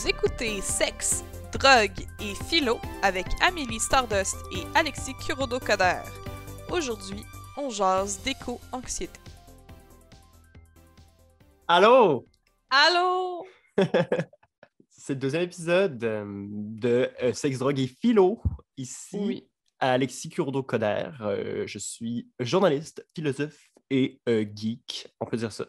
Vous écoutez Sexe, Drogue et Philo avec Amélie Stardust et Alexis Kurodo-Coder. Aujourd'hui, on jase d'éco-anxiété. Allô? Allô? C'est le deuxième épisode de Sexe, Drogue et Philo. Ici, Oui. Alexis Kurodo-Coder. Je suis journaliste, philosophe et geek. On peut dire ça.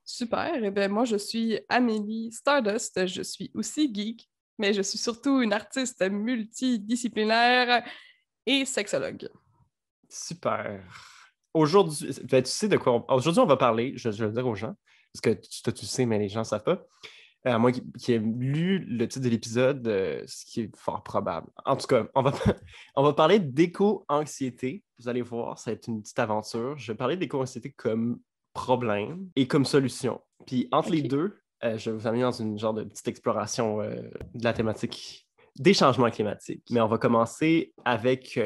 Super. Eh bien, moi, je suis Amélie Stardust. Je suis aussi geek, mais je suis surtout une artiste multidisciplinaire et sexologue. Super. Aujourd'hui, ben, tu sais de quoi aujourd'hui, on va parler, je vais le dire aux gens, parce que toi, tu sais, mais les gens ne savent pas. À moins qu'ils aient lu le titre de l'épisode, ce qui est fort probable. En tout cas, on va parler d'éco-anxiété. Vous allez voir, ça va être une petite aventure. Je vais parler d'éco-anxiété comme problème et comme solution. Puis entre les deux, je vais vous amener dans une genre de petite exploration de la thématique des changements climatiques. Mais on va commencer avec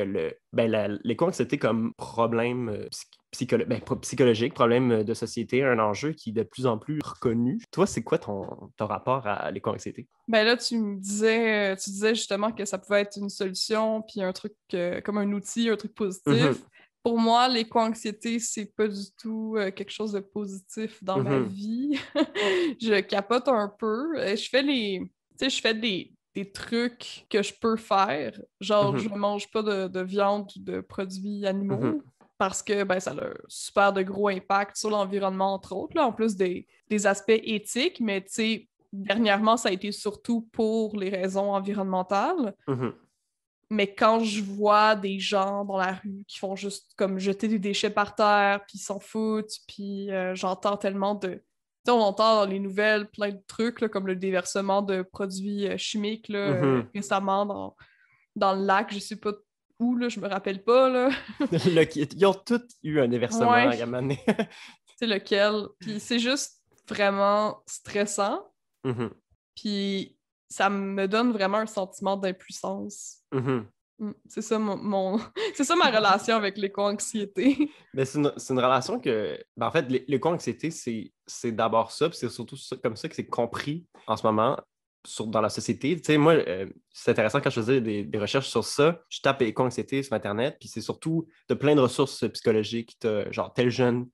l'éco-anxiété comme problème psychologique, problème de société, un enjeu qui est de plus en plus reconnu. Toi, c'est quoi ton rapport à l'éco-anxiété? Ben là, tu disais justement que ça pouvait être une solution, puis un truc comme un outil, un truc positif. Mm-hmm. Pour moi, l'éco-anxiété, c'est pas du tout quelque chose de positif dans ma vie. Je capote un peu. Je fais des trucs que je peux faire. Genre, je mange pas de viande ou de produits animaux. Parce que ben, ça a un super de gros impact sur l'environnement, entre autres, là, en plus des aspects éthiques, mais tu sais, dernièrement, ça a été surtout pour les raisons environnementales. Mais quand je vois des gens dans la rue qui font juste comme jeter des déchets par terre, puis ils s'en foutent, puis j'entends tellement de... Tu sais, on entend dans les nouvelles plein de trucs, là, comme le déversement de produits chimiques là, récemment dans le lac, je sais pas où, là, je me rappelle pas, là. Ils ont tous eu un déversement à un moment donné. C'est lequel. Puis c'est juste vraiment stressant. Puis ça me donne vraiment un sentiment d'impuissance. C'est ça c'est ça ma relation avec l'éco-anxiété. Mais c'est une relation que, en fait, l'éco-anxiété, c'est d'abord ça, puis c'est surtout comme ça que c'est compris en ce moment dans la société. Tu sais, moi, c'est intéressant quand je faisais des recherches sur ça, je tape éco-anxiété sur Internet, puis c'est surtout de plein de ressources psychologiques, genre tel jeune.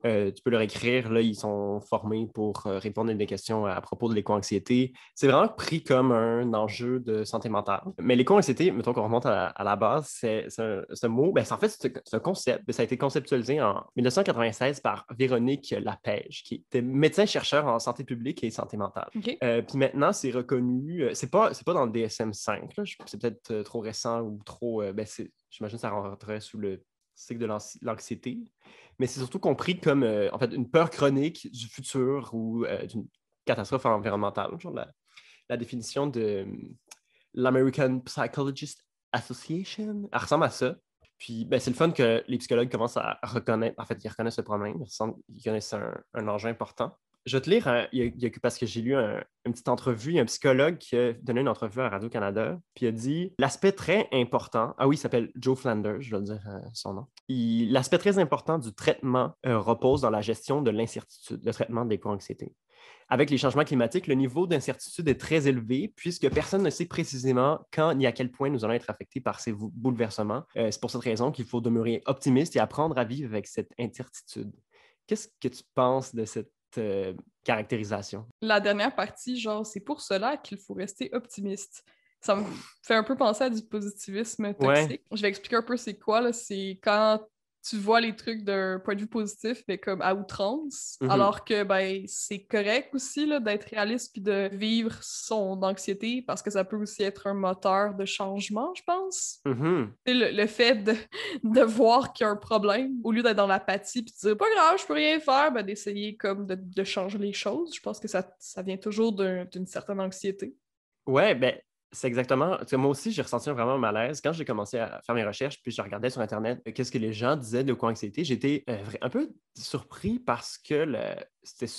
Tu peux leur écrire, là, ils sont formés pour répondre à des questions à propos de l'éco-anxiété. C'est vraiment pris comme un enjeu de santé mentale. Mais l'éco-anxiété, mettons qu'on remonte à la base, c'est ce mot, ben, en fait, c'est un concept. Ça a été conceptualisé en 1996 par Véronique Lapège, qui était médecin-chercheur en santé publique et santé mentale. Okay. Puis maintenant, c'est reconnu, c'est pas dans le DSM-5, là, c'est peut-être trop récent ou trop, j'imagine que ça rentrerait sous le cycle de l'anxiété, mais c'est surtout compris comme en fait une peur chronique du futur ou d'une catastrophe environnementale. Genre la définition de l'American Psychologist Association, elle ressemble à ça. Puis ben, c'est le fun que les psychologues commencent à reconnaître, en fait, ils reconnaissent le problème, ils connaissent un enjeu important. Je vais te lire, parce que j'ai lu une petite entrevue, il y a un psychologue qui a donné une entrevue à Radio-Canada, puis il a dit l'aspect très important, ah oui, il s'appelle Joe Flanders, je dois dire son nom. L'aspect très important du traitement repose dans la gestion de l'incertitude, le traitement de l'éco-anxiété. Avec les changements climatiques, le niveau d'incertitude est très élevé puisque personne ne sait précisément quand ni à quel point nous allons être affectés par ces bouleversements. C'est pour cette raison qu'il faut demeurer optimiste et apprendre à vivre avec cette incertitude. Qu'est-ce que tu penses de cette caractérisation? La dernière partie, genre, c'est pour cela qu'il faut rester optimiste. Ça me fait un peu penser à du positivisme toxique. Ouais. Je vais expliquer un peu c'est quoi, là. C'est quand tu vois les trucs d'un point de vue positif, mais comme à outrance, alors que ben c'est correct aussi là, d'être réaliste puis de vivre son anxiété parce que ça peut aussi être un moteur de changement, je pense. Le fait de voir qu'il y a un problème, au lieu d'être dans l'apathie puis de dire pas grave, je peux rien faire, ben, d'essayer comme de changer les choses. Je pense que ça vient toujours d'une certaine anxiété. Ouais, ben c'est exactement. Moi aussi, j'ai ressenti vraiment un malaise. Quand j'ai commencé à faire mes recherches, puis je regardais sur Internet qu'est-ce que les gens disaient de l'éco-anxiété, j'étais un peu surpris parce que c'était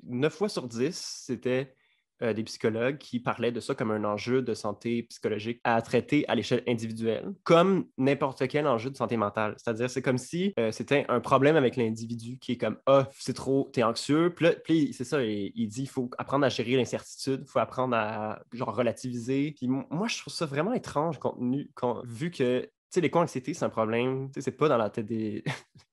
9 fois sur 10, c'était des psychologues qui parlaient de ça comme un enjeu de santé psychologique à traiter à l'échelle individuelle, comme n'importe quel enjeu de santé mentale. C'est-à-dire, c'est comme si c'était un problème avec l'individu qui est comme « Ah, c'est trop, t'es anxieux. » Puis c'est ça, il dit « Il faut apprendre à gérer l'incertitude, il faut apprendre à genre relativiser. » Puis moi, je trouve ça vraiment étrange, vu que tu sais, l'éco-anxiété, c'est un problème. Tu sais, c'est pas dans la tête des.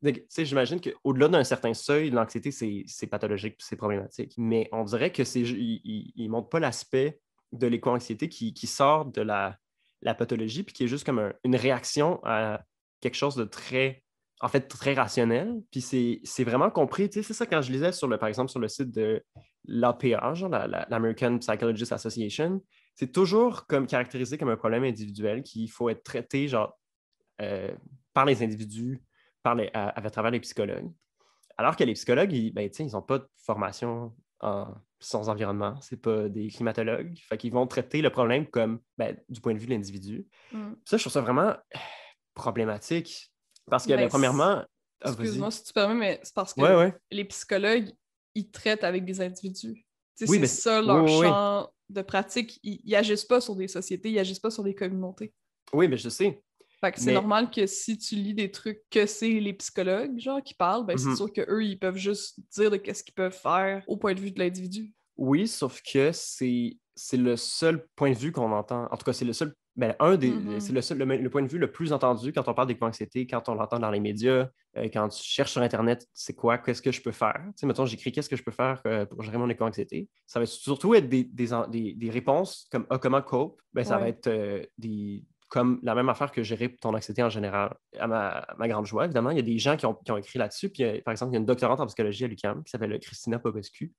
Tu sais, j'imagine qu'au-delà d'un certain seuil, l'anxiété, c'est pathologique puis c'est problématique. Mais on dirait que il montre pas l'aspect de l'éco-anxiété qui sort de la pathologie puis qui est juste comme une réaction à quelque chose de très. En fait, très rationnel. Puis c'est vraiment compris. Tu sais, c'est ça quand je lisais par exemple, sur le site de l'APA, genre l'American Psychologist Association, c'est toujours comme caractérisé comme un problème individuel qu'il faut être traité genre par les individus, à travers les psychologues. Alors que les psychologues, ben, ils n'ont pas de formation en sciences environnement, c'est pas des climatologues. Fait qu'ils vont traiter le problème comme du point de vue de l'individu. Ça, je trouve ça vraiment problématique. Parce que, premièrement... Excuse-moi si tu permets, mais c'est parce que les psychologues, ils traitent avec des individus. C'est ça leur champ de pratique. Ils n'agissent pas sur des sociétés, ils n'agissent pas sur des communautés. Oui, mais je sais. Fait que c'est normal que si tu lis des trucs que c'est les psychologues, genre, qui parlent, c'est sûr qu'eux, ils peuvent juste dire de qu'est-ce qu'ils peuvent faire au point de vue de l'individu. Oui, sauf que c'est le seul point de vue qu'on entend. En tout cas, c'est le seul... c'est le point de vue le plus entendu quand on parle d'éco-anxiété, quand on l'entend dans les médias, quand tu cherches sur Internet, c'est quoi, qu'est-ce que je peux faire? Tu sais, mettons, j'écris qu'est-ce que je peux faire pour gérer mon éco-anxiété. Ça va surtout être des réponses comme comment cope? Ça va être comme la même affaire que gérer ton anxiété en général. À ma grande joie, évidemment, il y a des gens qui ont écrit là-dessus. Puis, par exemple, il y a une doctorante en psychologie à l'UQAM qui s'appelle Christina Popescu,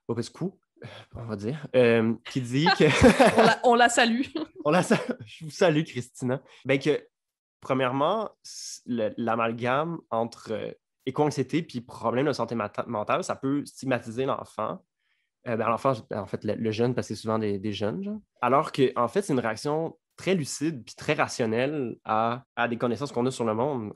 on va dire, qui dit que... on la salue. Je vous salue, Christina. Premièrement, l'amalgame entre éco-anxiété et problème de santé mentale, ça peut stigmatiser l'enfant. L'enfant, en fait, le jeune, parce que c'est souvent des jeunes, genre. Alors que, en fait, c'est une réaction très lucide puis très rationnelle à des connaissances qu'on a sur le monde.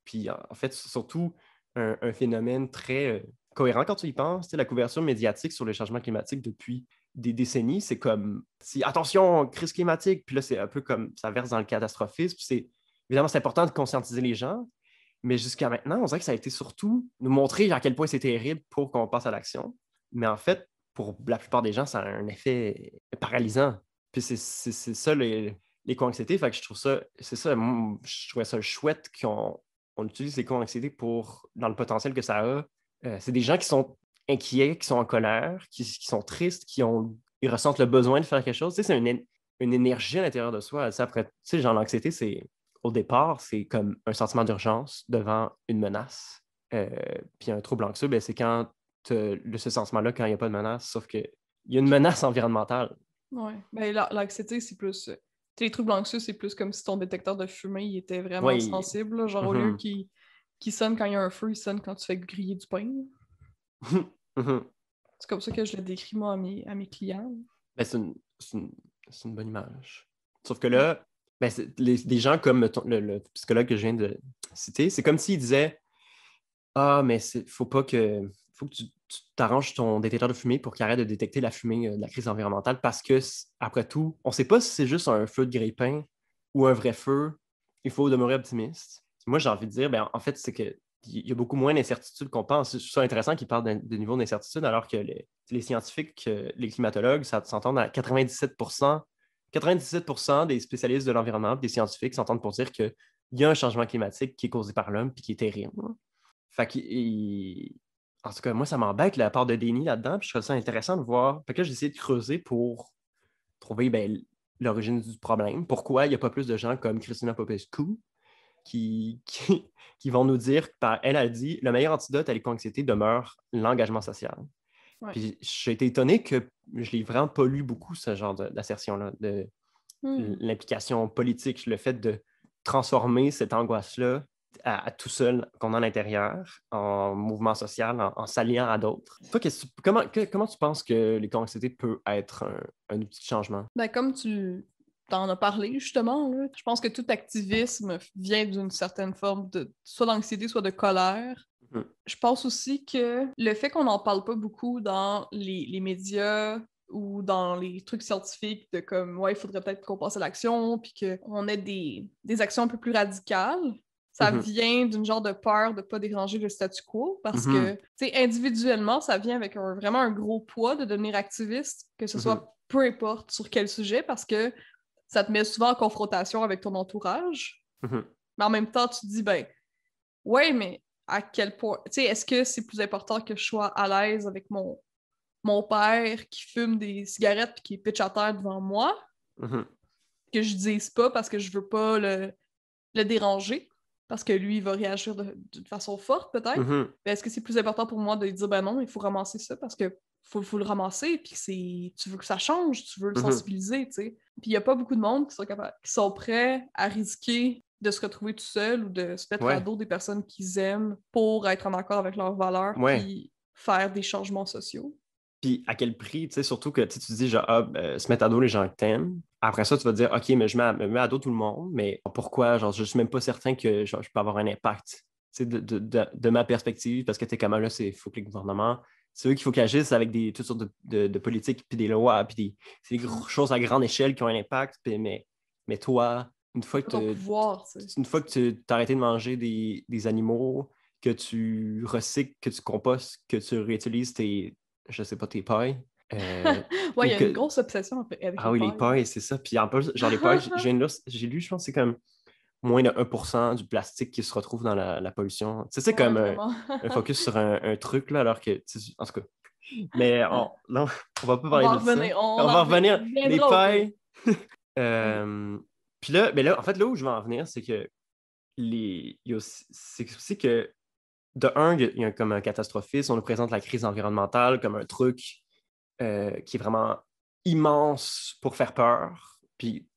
Puis, en fait, surtout un phénomène très cohérent quand tu y penses. Tu sais, la couverture médiatique sur les changements climatiques depuis des décennies, c'est comme attention, crise climatique, puis là, c'est un peu comme ça verse dans le catastrophisme. Évidemment, c'est important de conscientiser les gens, mais jusqu'à maintenant, on dirait que ça a été surtout nous montrer à quel point c'est terrible pour qu'on passe à l'action. Mais en fait, pour la plupart des gens, ça a un effet paralysant. Puis c'est ça l'éco-anxiété. Fait que je trouve ça, c'est ça, moi, je trouvais ça chouette qu'on utilise l'éco-anxiété dans le potentiel que ça a. C'est des gens qui sont inquiets, qui sont en colère, qui sont tristes, ils ressentent le besoin de faire quelque chose. Tu sais, c'est une énergie à l'intérieur de soi. Après, tu sais, genre l'anxiété, au départ, c'est comme un sentiment d'urgence devant une menace. Puis un trouble anxieux, c'est quand ce sentiment-là, quand il n'y a pas de menace, sauf qu'il y a une menace environnementale. Oui. L'anxiété, c'est plus... les troubles anxieux, c'est plus comme si ton détecteur de fumée il était vraiment sensible. Là, genre, au lieu qu'il sonne quand il y a un feu, il sonne quand tu fais griller du pain. C'est comme ça que je le décris, moi, à mes clients. C'est une bonne image. Sauf que là, des gens comme le psychologue que je viens de citer, c'est comme s'il disait « Ah, mais faut que tu t'arranges ton détecteur de fumée pour qu'il arrête de détecter la fumée de la crise environnementale parce que, après tout, on ne sait pas si c'est juste un feu de grille-pain ou un vrai feu. Il faut demeurer optimiste. » Moi, j'ai envie de dire, en fait, c'est qu'il y a beaucoup moins d'incertitudes qu'on pense. Je trouve ça intéressant qu'ils parlent de niveau d'incertitude alors que les scientifiques, les climatologues, ça s'entend à 97%. 97% des spécialistes de l'environnement, des scientifiques s'entendent pour dire qu'il y a un changement climatique qui est causé par l'homme et qui est terrible. Fait en tout cas, moi, ça m'embête la part de déni là-dedans, puis je trouve ça intéressant de voir. Fait que là, j'ai essayé de creuser pour trouver l'origine du problème. Pourquoi il n'y a pas plus de gens comme Christina Popescu qui vont nous dire, elle a dit, le meilleur antidote à l'éco-anxiété demeure l'engagement social. Ouais. Puis j'ai été étonné que je l'ai vraiment pas lu beaucoup, ce genre d'assertion-là, de l'implication politique, le fait de transformer cette angoisse-là à tout seul qu'on a à l'intérieur, en mouvement social, en s'alliant à d'autres. Toi, comment tu penses que l'éco-anxiété peut être un outil de changement? Comme tu t'en as parlé, justement, là, je pense que tout activisme vient d'une certaine forme de soit d'anxiété, soit de colère. Je pense aussi que le fait qu'on n'en parle pas beaucoup dans les médias ou dans les trucs scientifiques de comme, ouais, il faudrait peut-être qu'on passe à l'action, puis qu'on ait des actions un peu plus radicales, ça vient d'une genre de peur de pas déranger le statu quo, parce que, tu sais, individuellement, ça vient avec vraiment un gros poids de devenir activiste, que ce soit peu importe sur quel sujet, parce que ça te met souvent en confrontation avec ton entourage. Mais en même temps, tu te dis, ben, ouais, mais à quel point, tu sais, est-ce que c'est plus important que je sois à l'aise avec mon père qui fume des cigarettes puis qui pitch à terre devant moi, que je dise pas parce que je veux pas le déranger, parce que lui, il va réagir d'une façon forte, peut-être. Mais est-ce que c'est plus important pour moi de lui dire, ben non, il faut ramasser ça parce que faut le ramasser, puis tu veux que ça change, tu veux le sensibiliser, tu sais. Puis il y a pas beaucoup de monde qui sont prêts à risquer de se retrouver tout seul ou de se mettre à dos des personnes qu'ils aiment pour être en accord avec leurs valeurs, puis faire des changements sociaux. Puis à quel prix, tu sais, surtout que tu te dis, genre, se mettre à dos les gens que t'aimes. Après ça, tu vas te dire, OK, mais je me mets à dos tout le monde, mais pourquoi? Genre, je suis même pas certain que genre, je peux avoir un impact, tu sais, de ma perspective, parce que t'es comme là, il faut que les gouvernements, c'est eux qu'il faut qu'ils agissent avec toutes sortes de politiques, puis des lois, puis c'est des choses à grande échelle qui ont un impact, mais toi, une fois que tu as arrêté de manger des animaux, que tu recycles, que tu compostes, que tu réutilises je sais pas, tes pailles. Ouais, il y a une grosse obsession avec les pailles. Oui, les pailles, c'est ça. Puis en plus, genre les pailles, j'ai lu, je pense que c'est comme moins de 1% du plastique qui se retrouve dans la pollution. Tu sais, c'est comme un focus sur un truc, là, alors que, en tout cas. Mais non, on va pas parler de ça. On va revenir. Les pailles. Puis là, mais là, en fait, là où je veux en venir, c'est que c'est aussi que de un, il y a comme un catastrophisme, on nous présente la crise environnementale comme un truc qui est vraiment immense pour faire peur. Puis,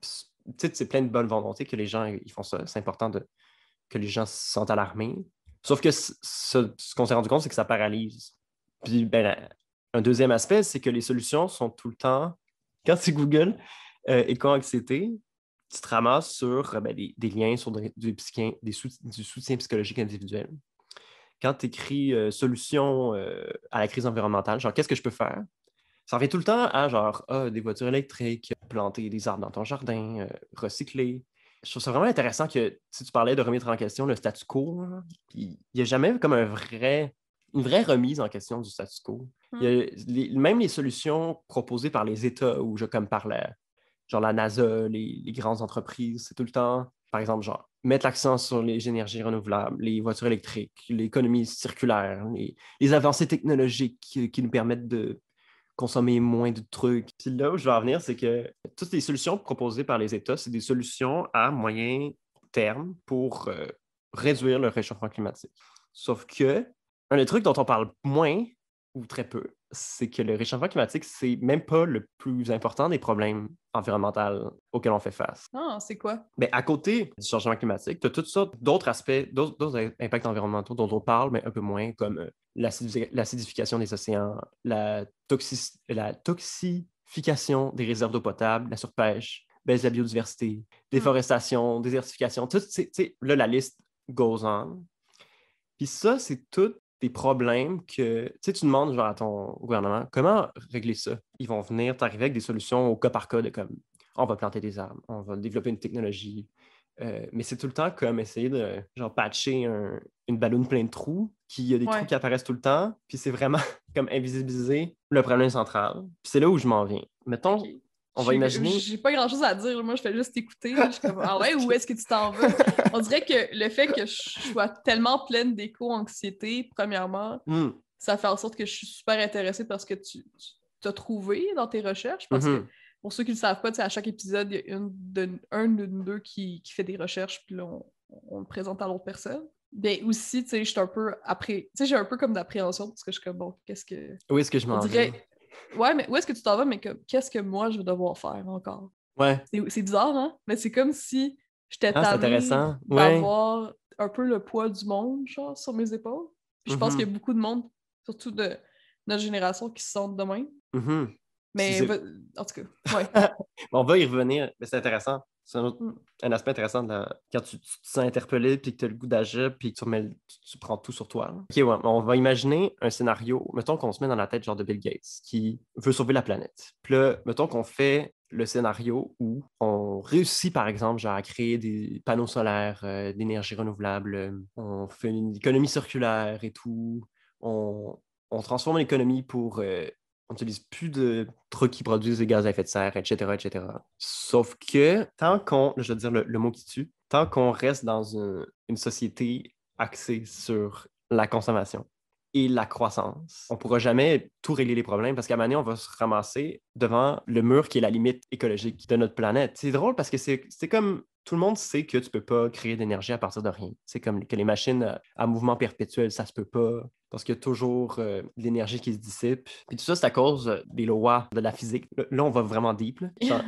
tu sais, c'est plein de bonne volonté que les gens ils font ça. C'est important que les gens se sentent alarmés. Sauf que ce qu'on s'est rendu compte, c'est que ça paralyse. Puis, ben, un deuxième aspect, c'est que les solutions sont tout le temps, quand c'est Google éco-anxiété, tu te ramasses sur des liens sur du soutien psychologique individuel. Quand tu écris solution à la crise environnementale, genre qu'est-ce que je peux faire? Ça revient tout le temps à genre des voitures électriques, planter des arbres dans ton jardin, recycler. Je trouve ça vraiment intéressant que si tu parlais de remettre en question le statu quo, il n'y a jamais comme une vraie remise en question du statu quo. Même les solutions proposées par les États ou comme par la NASA, les grandes entreprises, c'est tout le temps, par exemple, genre mettre l'accent sur les énergies renouvelables, les voitures électriques, l'économie circulaire, les avancées technologiques qui nous permettent de consommer moins de trucs. Puis là où je veux en venir, c'est que toutes les solutions proposées par les États, c'est des solutions à moyen terme pour réduire le réchauffement climatique. Sauf que un des trucs dont on parle moins ou très peu, c'est que le réchauffement climatique, c'est même pas le plus important des problèmes environnementaux auxquels on fait face. Ah, c'est quoi? Mais à côté du changement climatique, tu as toutes sortes d'autres aspects, d'autres impacts environnementaux dont on parle, mais un peu moins, comme l'acidification des océans, la toxification des réserves d'eau potable, la surpêche, baisse de la biodiversité, déforestation, désertification, tout, là, la liste goes on. Puis ça, c'est tout des problèmes que, tu demandes genre à ton gouvernement, comment régler ça? Ils vont venir t'arriver avec des solutions au cas par cas de comme, on va planter des arbres, on va développer une technologie. Mais c'est tout le temps comme essayer de genre patcher une balloune pleine de trous, qu'il y a des trous qui apparaissent tout le temps, puis c'est vraiment comme invisibiliser le problème central. Puis c'est là où je m'en viens. Mettons, on va imaginer... J'ai pas grand-chose à dire, moi je fais juste écouter. Je suis comme, ah ouais, où est-ce que tu t'en vas? On dirait que le fait que je sois tellement pleine d'éco-anxiété, premièrement, ça fait en sorte que je suis super intéressée par ce que tu as trouvé dans tes recherches, parce que pour ceux qui ne le savent pas, à chaque épisode, il y a une d'eux qui fait des recherches, puis là, on le présente à l'autre personne. Mais aussi, tu sais, je suis un peu après... Tu sais, j'ai un peu comme d'appréhension, parce que je suis comme, bon, qu'est-ce que... Où est-ce que je m'en vais? Ouais, mais où est-ce que tu t'en vas, mais qu'est-ce que moi, je vais devoir faire encore? Ouais. C'est bizarre, hein? Mais c'est comme si j'étais tannée d'avoir un peu le poids du monde, genre, sur mes épaules. Puis je pense qu'il y a beaucoup de monde, surtout de notre génération, qui se sentent de même. Mais, en tout cas, ouais. On va y revenir, mais c'est intéressant. C'est un aspect intéressant quand tu te sens interpellé, puis que tu as le goût d'agir, puis que tu prends tout sur toi. Là. OK, ouais, on va imaginer un scénario. Mettons qu'on se met dans la tête genre de Bill Gates, qui veut sauver la planète. Puis là, mettons qu'on fait le scénario où on réussit, par exemple, genre, à créer des panneaux solaires, d'énergie renouvelable, on fait une économie circulaire et tout. On transforme l'économie pour... on n'utilise plus de trucs qui produisent des gaz à effet de serre, etc., etc. Sauf que je vais dire le mot qui tue, tant qu'on reste dans une société axée sur la consommation et la croissance, on ne pourra jamais tout régler les problèmes parce qu'à un moment donné, on va se ramasser devant le mur qui est la limite écologique de notre planète. C'est drôle parce que c'est comme tout le monde sait que tu ne peux pas créer d'énergie à partir de rien. C'est comme que les machines à mouvement perpétuel, ça se peut pas parce qu'il y a toujours de l'énergie qui se dissipe. Puis tout ça, c'est à cause des lois de la physique. Là, on va vraiment deep. Là. Genre,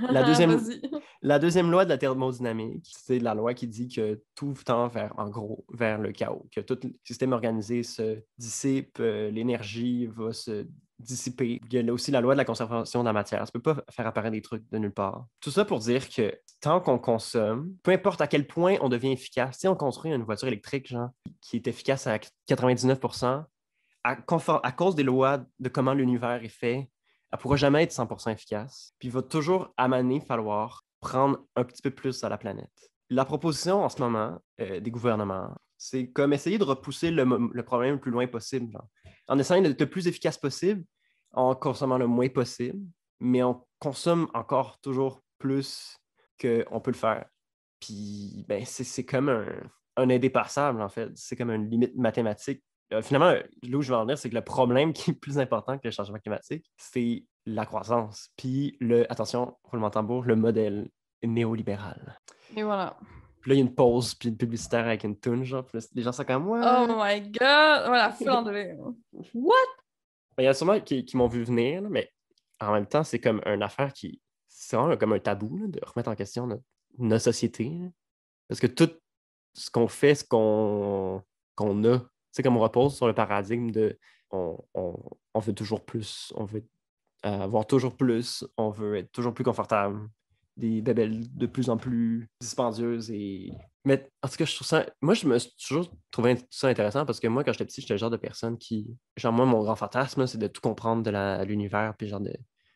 la deuxième loi de la thermodynamique, c'est la loi qui dit que tout tend en gros, vers le chaos, que tout le système organisé se dissipe, l'énergie va se dissiper. Il y a aussi la loi de la conservation de la matière. Ça ne peut pas faire apparaître des trucs de nulle part. Tout ça pour dire que tant qu'on consomme, peu importe à quel point on devient efficace, si on construit une voiture électrique genre, qui est efficace à 99%, à cause des lois de comment l'univers est fait, elle ne pourra jamais être 100% efficace. Puis il va toujours, à un moment donné, falloir prendre un petit peu plus à la planète. La proposition en ce moment des gouvernements, c'est comme essayer de repousser le problème le plus loin possible. Genre. En essayant d'être le plus efficace possible, en consommant le moins possible, mais on consomme encore toujours plus qu'on peut le faire. Puis, ben, c'est comme un indépassable, en fait. C'est comme une limite mathématique. Finalement, là où je veux en venir, c'est que le problème qui est plus important que le changement climatique, c'est la croissance. Puis, attention, roulement de tambour, le modèle néolibéral. Et voilà. Puis là, il y a une pause, puis une publicitaire avec une toune, genre. Puis là, les gens sont comme, ouais. Oh my god! Voilà, full en devait. What? Il y en a sûrement qui m'ont vu venir, là, mais en même temps, c'est comme une affaire qui. C'est vraiment comme un tabou là, de remettre en question notre société. Là. Parce que tout ce qu'on fait, qu'on a, c'est comme on repose sur le paradigme de on veut toujours plus, on veut avoir toujours plus, on veut être toujours plus confortable, des bébelles de plus en plus dispendieuses et. Mais en tout cas, je trouve ça. Moi, je me suis toujours trouvé ça intéressant parce que moi, quand j'étais petit, j'étais le genre de personne qui. Genre, moi, mon grand fantasme, là, c'est de tout comprendre de l'univers, puis genre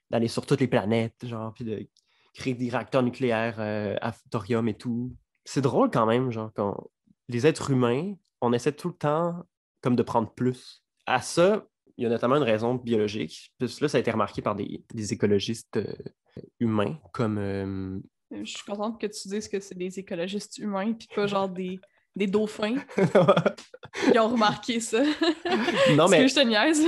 d'aller sur toutes les planètes, genre, puis de créer des réacteurs nucléaires à thorium et tout. C'est drôle quand même, genre, quand les êtres humains, on essaie tout le temps comme de prendre plus. À ça, il y a notamment une raison biologique. Puis là, ça a été remarqué par des écologistes humains comme. Je suis contente que tu dises que c'est des écologistes humains, puis pas genre des dauphins qui ont remarqué ça. Non, mais. Que je te niaise.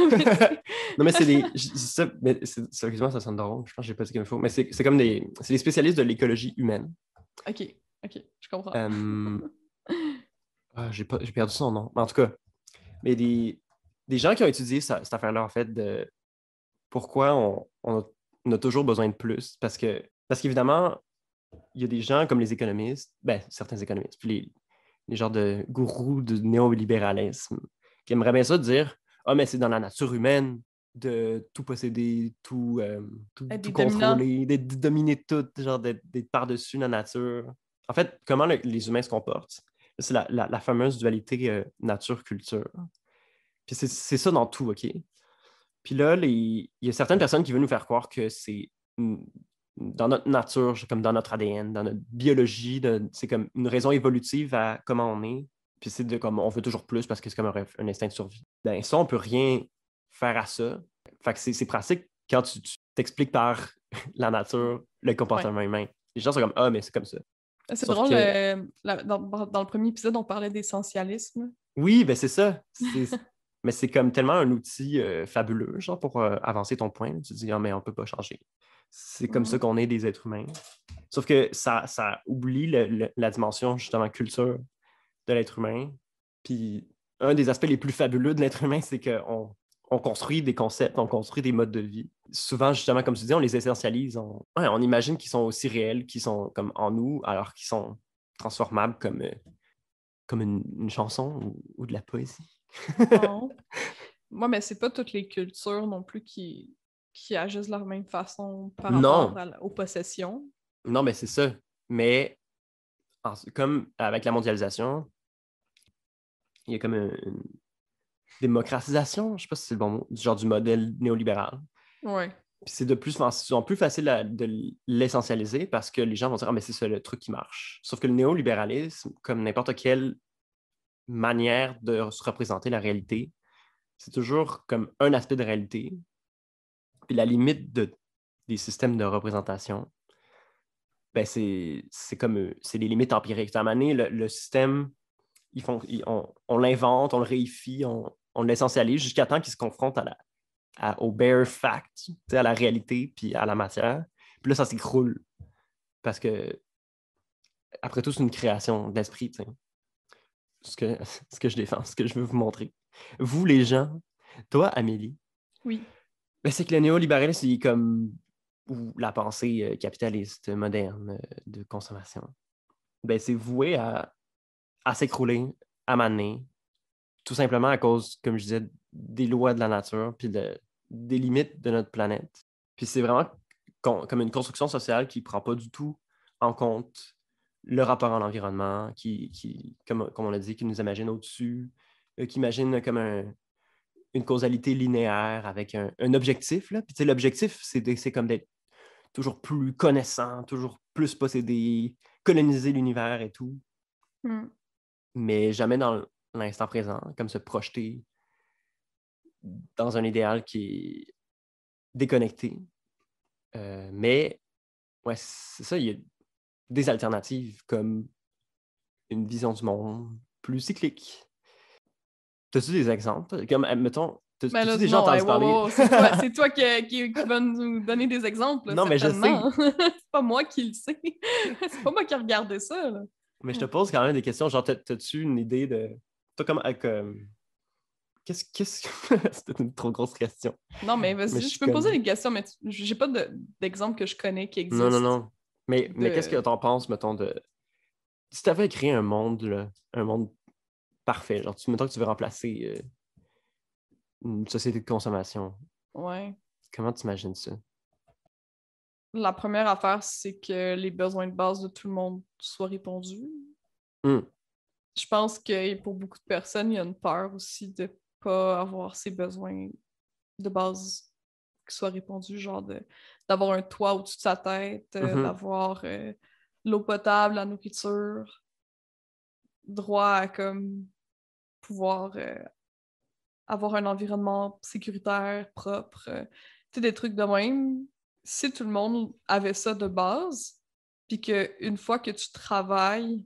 Non, mais c'est des. Ça, mais sérieusement, ça sonne drôle. Je pense que j'ai pas dit qu'il me faut. Mais c'est comme des. C'est des spécialistes de l'écologie humaine. OK, je comprends. J'ai perdu son nom. Mais en tout cas, mais des gens qui ont étudié cette affaire-là, en fait, de pourquoi on a toujours besoin de plus. Parce qu'évidemment, il y a des gens comme les économistes, ben, certains économistes, puis les genres de gourous du néolibéralisme qui aimeraient bien ça dire ah, mais c'est dans la nature humaine de tout posséder, tout contrôler, de dominer tout, genre d'être par-dessus la nature. En fait, comment les humains se comportent, c'est la fameuse dualité nature-culture. Puis c'est ça dans tout, OK? Puis là, il y a certaines personnes qui veulent nous faire croire que c'est dans notre nature, comme dans notre ADN, dans notre biologie, c'est comme une raison évolutive à comment on est. Puis c'est de comme on veut toujours plus parce que c'est comme un instinct de survie. Ben ça, on peut rien faire à ça. Fait que c'est pratique quand tu t'expliques par la nature le comportement humain. Les gens sont comme ah, mais c'est comme ça. C'est drôle, dans le premier épisode, on parlait d'essentialisme. Oui, ben c'est ça. Mais c'est comme tellement un outil fabuleux, genre, pour avancer ton point. Tu te dis, ah, mais on peut pas changer. C'est comme ça qu'on est des êtres humains. Sauf que ça oublie la dimension, justement, culture de l'être humain. Puis un des aspects les plus fabuleux de l'être humain, c'est qu'on construit des concepts, on construit des modes de vie. Souvent, justement, comme tu dis, on les essentialise. On imagine qu'ils sont aussi réels, qu'ils sont comme en nous, alors qu'ils sont transformables comme une chanson ou de la poésie. Non. Moi, mais c'est pas toutes les cultures non plus qui agissent de la même façon par rapport aux possessions. Non, mais c'est ça. Mais comme avec la mondialisation, il y a comme une démocratisation, je ne sais pas si c'est le bon mot, du genre du modèle néolibéral. Ouais. Puis c'est de plus en plus facile de l'essentialiser parce que les gens vont dire « Ah, mais c'est ça le truc qui marche. » Sauf que le néolibéralisme, comme n'importe quelle manière de se représenter la réalité, c'est toujours comme un aspect de réalité. Puis la limite des systèmes de représentation, ben c'est comme c'est les limites empiriques. À un moment donné, le système, on l'invente, on le réifie, on l'essentialise jusqu'à temps qu'il se confronte au bare fact, à la réalité, puis à la matière. Puis là, ça s'écroule. Parce que, après tout, c'est une création d'esprit, ce que je défends, ce que je veux vous montrer. Vous, les gens, toi, Amélie, Oui. ben, c'est que le néolibéralisme, c'est comme ou la pensée capitaliste moderne de consommation. Ben, c'est voué à s'écrouler, à maner, tout simplement à cause, comme je disais, des lois de la nature, puis des limites de notre planète. Puis c'est vraiment comme une construction sociale qui ne prend pas du tout en compte le rapport à l'environnement, comme on l'a dit, qui nous imagine au-dessus, qui imagine comme une causalité linéaire avec un objectif. Là. Puis l'objectif, c'est comme d'être toujours plus connaissant, toujours plus possédé, coloniser l'univers et tout. Mm. Mais jamais dans l'instant présent, comme se projeter dans un idéal qui est déconnecté. Mais, ouais, c'est ça, il y a des alternatives comme une vision du monde plus cyclique. T'as-tu des exemples? Comme, mettons, Ben là, t'as-tu déjà non, entendu parler? wow, c'est toi qui va nous donner des exemples, là, Non, mais je sais. certainement. C'est pas moi qui le sais. C'est pas moi qui ai regardé ça, là. Mais je te pose quand même des questions. Genre, t'as-tu une idée de. Toi, comme. Qu'est-ce que. C'était une trop grosse question. Non, mais Mais vas-y, je je suis peux me poser comme. des questions, mais j'ai pas d'exemple que je connais qui Non, non, existe. non. Mais qu'est-ce que t'en penses, mettons, de. Si t'avais créé un monde, là, un monde parfait, genre, mettons que tu veux remplacer une société de consommation, Ouais. comment tu imagines ça? La première affaire, c'est que les besoins de base de tout le monde soient répondus. Hum, Je pense que pour beaucoup de personnes, il y a une peur aussi de pas avoir ces besoins de base qui soient répondus, genre d'avoir un toit au-dessus de sa tête, mhm, d'avoir l'eau potable, la nourriture, droit à comme pouvoir avoir un environnement sécuritaire, propre, tu sais, des trucs de même. Si tout le monde avait ça de base, puis qu'une fois que tu travailles,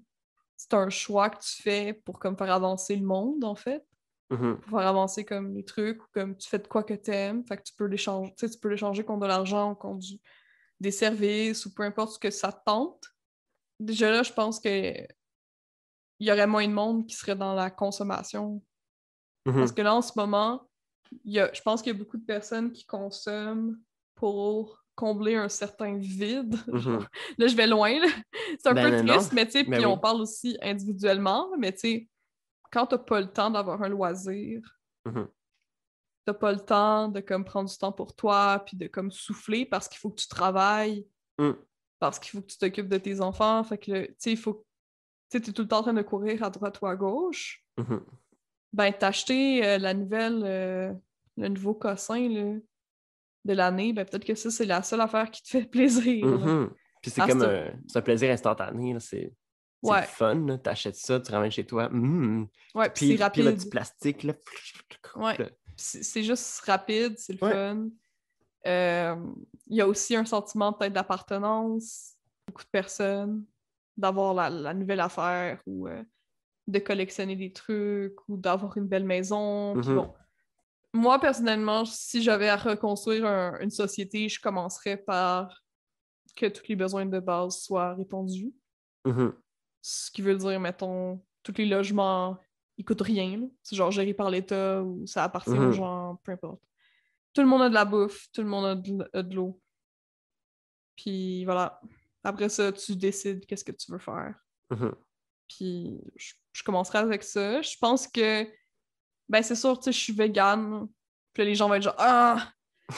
c'est un choix que tu fais pour comme faire avancer le monde, en fait, mhm, pour faire avancer comme les trucs, ou comme tu fais de quoi que t'aimes, fait que tu peux l'échanger, tu sais, tu peux l'échanger contre de l'argent ou contre des services ou peu importe ce que ça te tente. Déjà là, je pense que il y aurait moins de monde qui serait dans la consommation. Parce mhm, que là, en ce moment, je pense qu'il y a beaucoup de personnes qui consomment pour combler un certain vide. Genre, mhm. là, je vais loin, là. C'est un Ben peu non, triste, mais tu sais, ben puis on oui. parle aussi individuellement, mais tu sais, quand t'as pas le temps d'avoir un loisir, Mhm, t'as pas le temps de comme prendre du temps pour toi, puis de comme souffler parce qu'il faut que tu travailles, hum, parce qu'il faut que tu t'occupes de tes enfants, fait que, tu sais, il faut, tu sais, t'es tout le temps en train de courir à droite ou à gauche. mhm, Ben, t'as acheté le nouveau cossin là, de l'année, ben peut-être que ça, c'est la seule affaire qui te fait plaisir, là. mhm. Puis c'est À comme cette- c'est un plaisir instantané, là. C'est le Ouais, fun, là. T'achètes ça, tu ramènes chez toi. ouais, puis c'est Pire le petit rapide. plastique, là. Ouais, Là. c'est juste rapide, c'est le Ouais. fun. Euh, Il y a aussi un sentiment peut-être d'appartenance, beaucoup de personnes, d'avoir la nouvelle affaire ou de collectionner des trucs ou d'avoir une belle maison. Puis Mhm, bon, moi, personnellement, si j'avais à reconstruire une société, je commencerais par que tous les besoins de base soient répondus. mhm, Ce qui veut dire, mettons, tous les logements, ils coûtent rien, là. C'est genre géré par l'État ou ça appartient aux mhm, gens, peu importe. Tout le monde a de la bouffe, tout le monde a de l'eau. Puis voilà. Après ça, tu décides qu'est-ce que tu veux faire. mhm, Puis je commencerai avec ça. Je pense que, ben c'est sûr, tu sais, je suis végane. Puis là, les gens vont être genre, ah,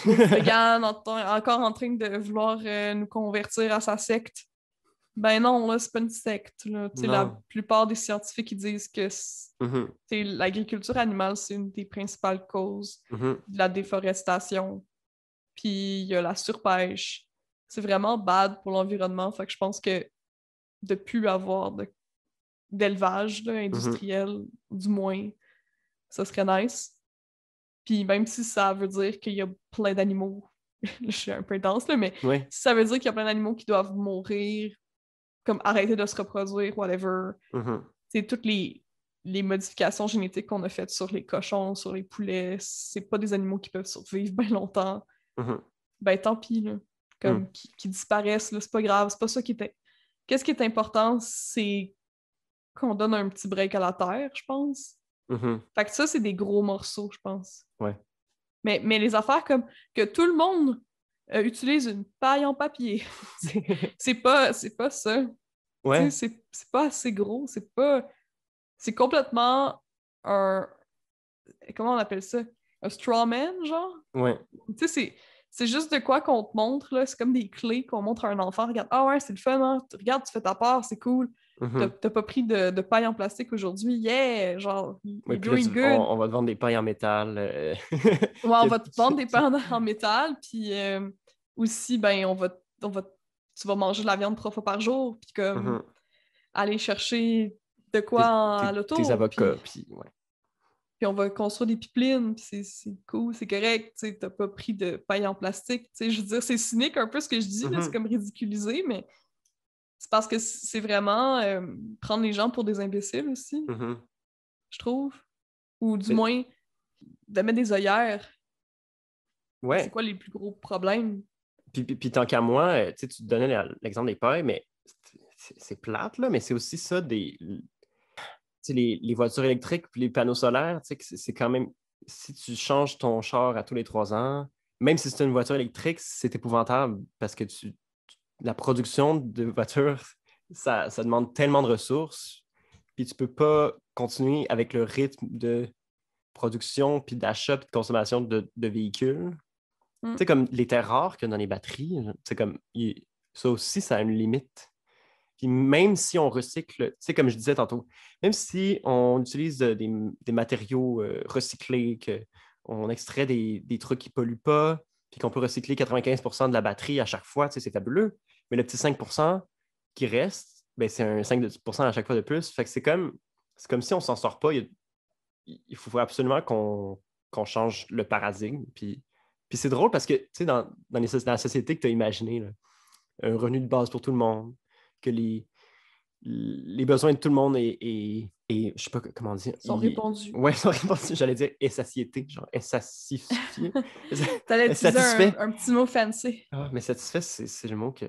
maudit végane, encore en train de vouloir nous convertir à sa secte. Ben non, là, c'est pas une secte, là. Tu sais, la Non. plupart des scientifiques, ils disent que Mhm, tu sais, l'agriculture animale, c'est une des principales causes mhm, de la déforestation. Puis il y a la surpêche. C'est vraiment bad pour l'environnement. Fait que je pense que de plus avoir d'élevage là, mhm. industriel, du moins, ça serait nice. Puis même si ça veut dire qu'il y a plein d'animaux, je suis un peu dense, là, mais Oui. si ça veut dire qu'il y a plein d'animaux qui doivent mourir, comme arrêter de se reproduire, whatever, Mhm, c'est toutes les modifications génétiques qu'on a faites sur les cochons, sur les poulets, c'est pas des animaux qui peuvent survivre bien longtemps. mhm, Ben tant pis, là. mhm, Comme qui disparaissent, là, c'est pas grave, c'est pas ça qui était. Qu'est-ce qui est important, c'est qu'on donne un petit break à la terre, je pense. mhm. Fait que ça, c'est des gros morceaux, je pense. Ouais. Mais les affaires comme que tout le monde utilise une paille en papier, c'est pas ça. Tu sais, Ouais, c'est pas assez gros, c'est pas. C'est complètement un. Comment on appelle ça? Un straw man, genre? ouais. Tu sais, c'est juste de quoi qu'on te montre, là. C'est comme des clés qu'on montre à un enfant. Regarde, ah ouais, c'est le fun, hein? Regarde, tu fais ta part, c'est cool. Mhm. T'as pas pris de paille en plastique aujourd'hui. Yeah! Genre, Oui, you're puis là, doing good. on va te vendre des pailles en métal. Ouais, on que va te vendre des pailles en métal, puis aussi, ben, on va, tu vas manger de la viande 3 fois par jour, puis comme Mhm. aller chercher de quoi Tes, à tes l'auto, avocats, puis ouais. puis on va construire des pipelines, puis c'est cool, c'est correct, tu sais, t'as pas pris de paille en plastique, tu sais, je veux dire, c'est cynique un peu ce que je dis, là, c'est Mhm, comme ridiculisé, mais c'est parce que c'est vraiment prendre les gens pour des imbéciles aussi, mhm. je trouve, ou du Mais- moins de mettre des œillères. C'est ouais. quoi les plus gros problèmes? Puis tant qu'à moi, tu sais, tu te donnais l'exemple des pailles, mais c'est plate, là, mais c'est aussi ça tu sais, les voitures électriques puis les panneaux solaires, tu sais, que c'est quand même. Si tu changes ton char à tous les 3 ans, même si c'est une voiture électrique, c'est épouvantable parce que la production de voitures, ça demande tellement de ressources, puis tu peux pas continuer avec le rythme de production, puis d'achat, puis de consommation de véhicules. Tu Hmm. sais, comme les terres rares qu'il y a dans les batteries, c'est comme, ça aussi, ça a une limite. Puis même si on recycle, tu sais, comme je disais tantôt, même si on utilise des matériaux recyclés, qu'on extrait des trucs qui ne polluent pas, puis qu'on peut recycler 95% de la batterie à chaque fois, tu sais, c'est fabuleux. Mais le petit 5% qui reste, ben, c'est un 5% à chaque fois de plus. Fait que c'est comme si on s'en sort pas. Il faut absolument qu'on change le paradigme. Puis c'est drôle parce que, tu sais, dans la société que tu as imaginée, là, un revenu de base pour tout le monde, que les besoins de tout le monde je sais pas comment dire, Sont répandus. ouais, sont répandus, j'allais dire satiété, genre satisfié. T'allais utiliser Satisfait. un petit mot fancy. Ah, mais satisfait, c'est le mot que.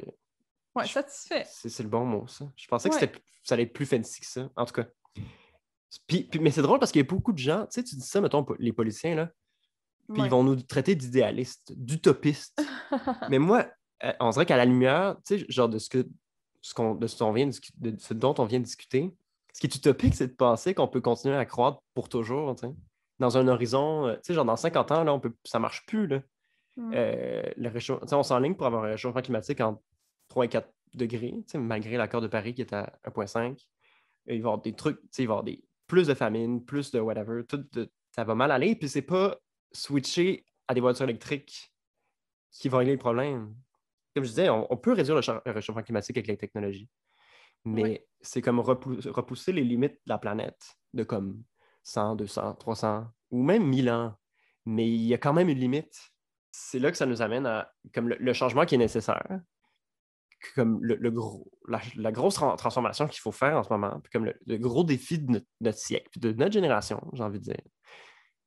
Ouais, satisfait. C'est le bon mot, ça. Je pensais que Ouais. ça allait être plus fancy que ça. En tout cas. Mais c'est drôle parce qu'il y a beaucoup de gens, tu sais, tu dis ça, mettons, les policiers, là, puis ils Ouais. vont nous traiter d'idéalistes, d'utopistes. Mais moi, on dirait qu'à la lumière, tu sais, genre de de ce dont on vient de discuter, ce qui est utopique, c'est de penser qu'on peut continuer à croître pour toujours, tu sais. Dans un horizon, tu sais, genre dans 50 ans, là, ça marche plus, là. Hmm. Tu sais, on s'enligne pour avoir un réchauffement climatique entre 3 et 4 degrés, tu sais, malgré l'accord de Paris qui est à 1,5. Il va y avoir des trucs, tu sais, il va y avoir plus de famine, plus de whatever, ça va mal aller, puis c'est pas switcher à des voitures électriques qui vont régler le problème. Comme je disais, on peut réduire le réchauffement climatique avec les technologies, Ouais. mais c'est comme repousser les limites de la planète de comme 100, 200, 300 ou même 1000 ans. Mais il y a quand même une limite. C'est là que ça nous amène à comme le changement qui est nécessaire, comme la grosse transformation qu'il faut faire en ce moment, puis comme le gros défi de notre siècle, puis de notre génération, j'ai envie de dire.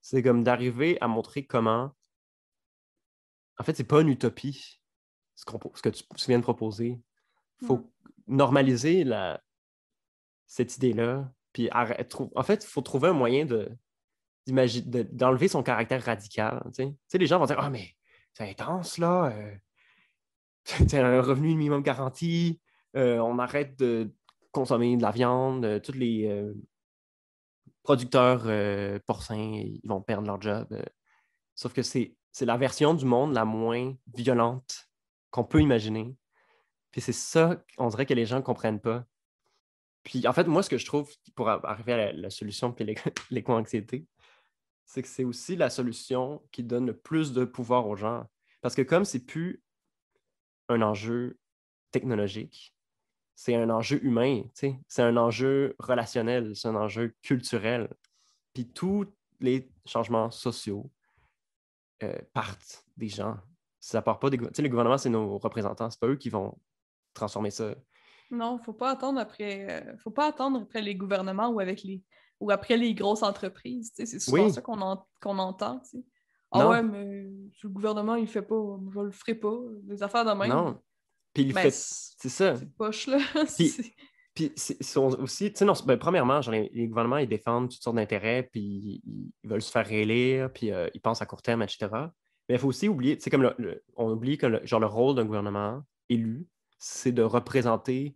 C'est comme d'arriver à montrer comment. En fait, c'est pas une utopie, ce que tu viens de proposer. Il Hmm. faut normaliser cette idée-là. Puis en fait, il faut trouver un moyen d'enlever son caractère radical. Tu sais, les gens vont dire ah, mais c'est intense, là. C'est un revenu minimum garanti. On arrête de consommer de la viande. Tous les producteurs porcins, ils vont perdre leur job. Sauf que c'est la version du monde la moins violente qu'on peut imaginer. Puis c'est ça, on dirait que les gens ne comprennent pas. Puis en fait, moi, ce que je trouve pour arriver à la solution puis l'éco-anxiété, c'est que c'est aussi la solution qui donne le plus de pouvoir aux gens. Parce que comme c'est plus un enjeu technologique, c'est un enjeu humain, tu sais. C'est un enjeu relationnel, c'est un enjeu culturel. Puis tous les changements sociaux partent des gens. Ça part pas des... Tu sais, le gouvernement, c'est nos représentants. C'est pas eux qui vont transformer ça. Non, faut pas attendre après les gouvernements ou après les grosses entreprises. C'est souvent Oui, ça qu'on entend. Tu sais. Ah ouais, non, mais si le gouvernement il fait pas, je le ferai pas. Des affaires de même. non. Puis il Ben, fait... C'est ça. c'est poche, là. Puis, puis ils sont aussi... Tu sais, non, ben, premièrement, genre, les gouvernements, ils défendent toutes sortes d'intérêts, puis ils veulent se faire réélire, puis ils pensent à court terme, etc. Mais il faut aussi oublier, c'est comme on oublie que genre, le rôle d'un gouvernement élu, c'est de représenter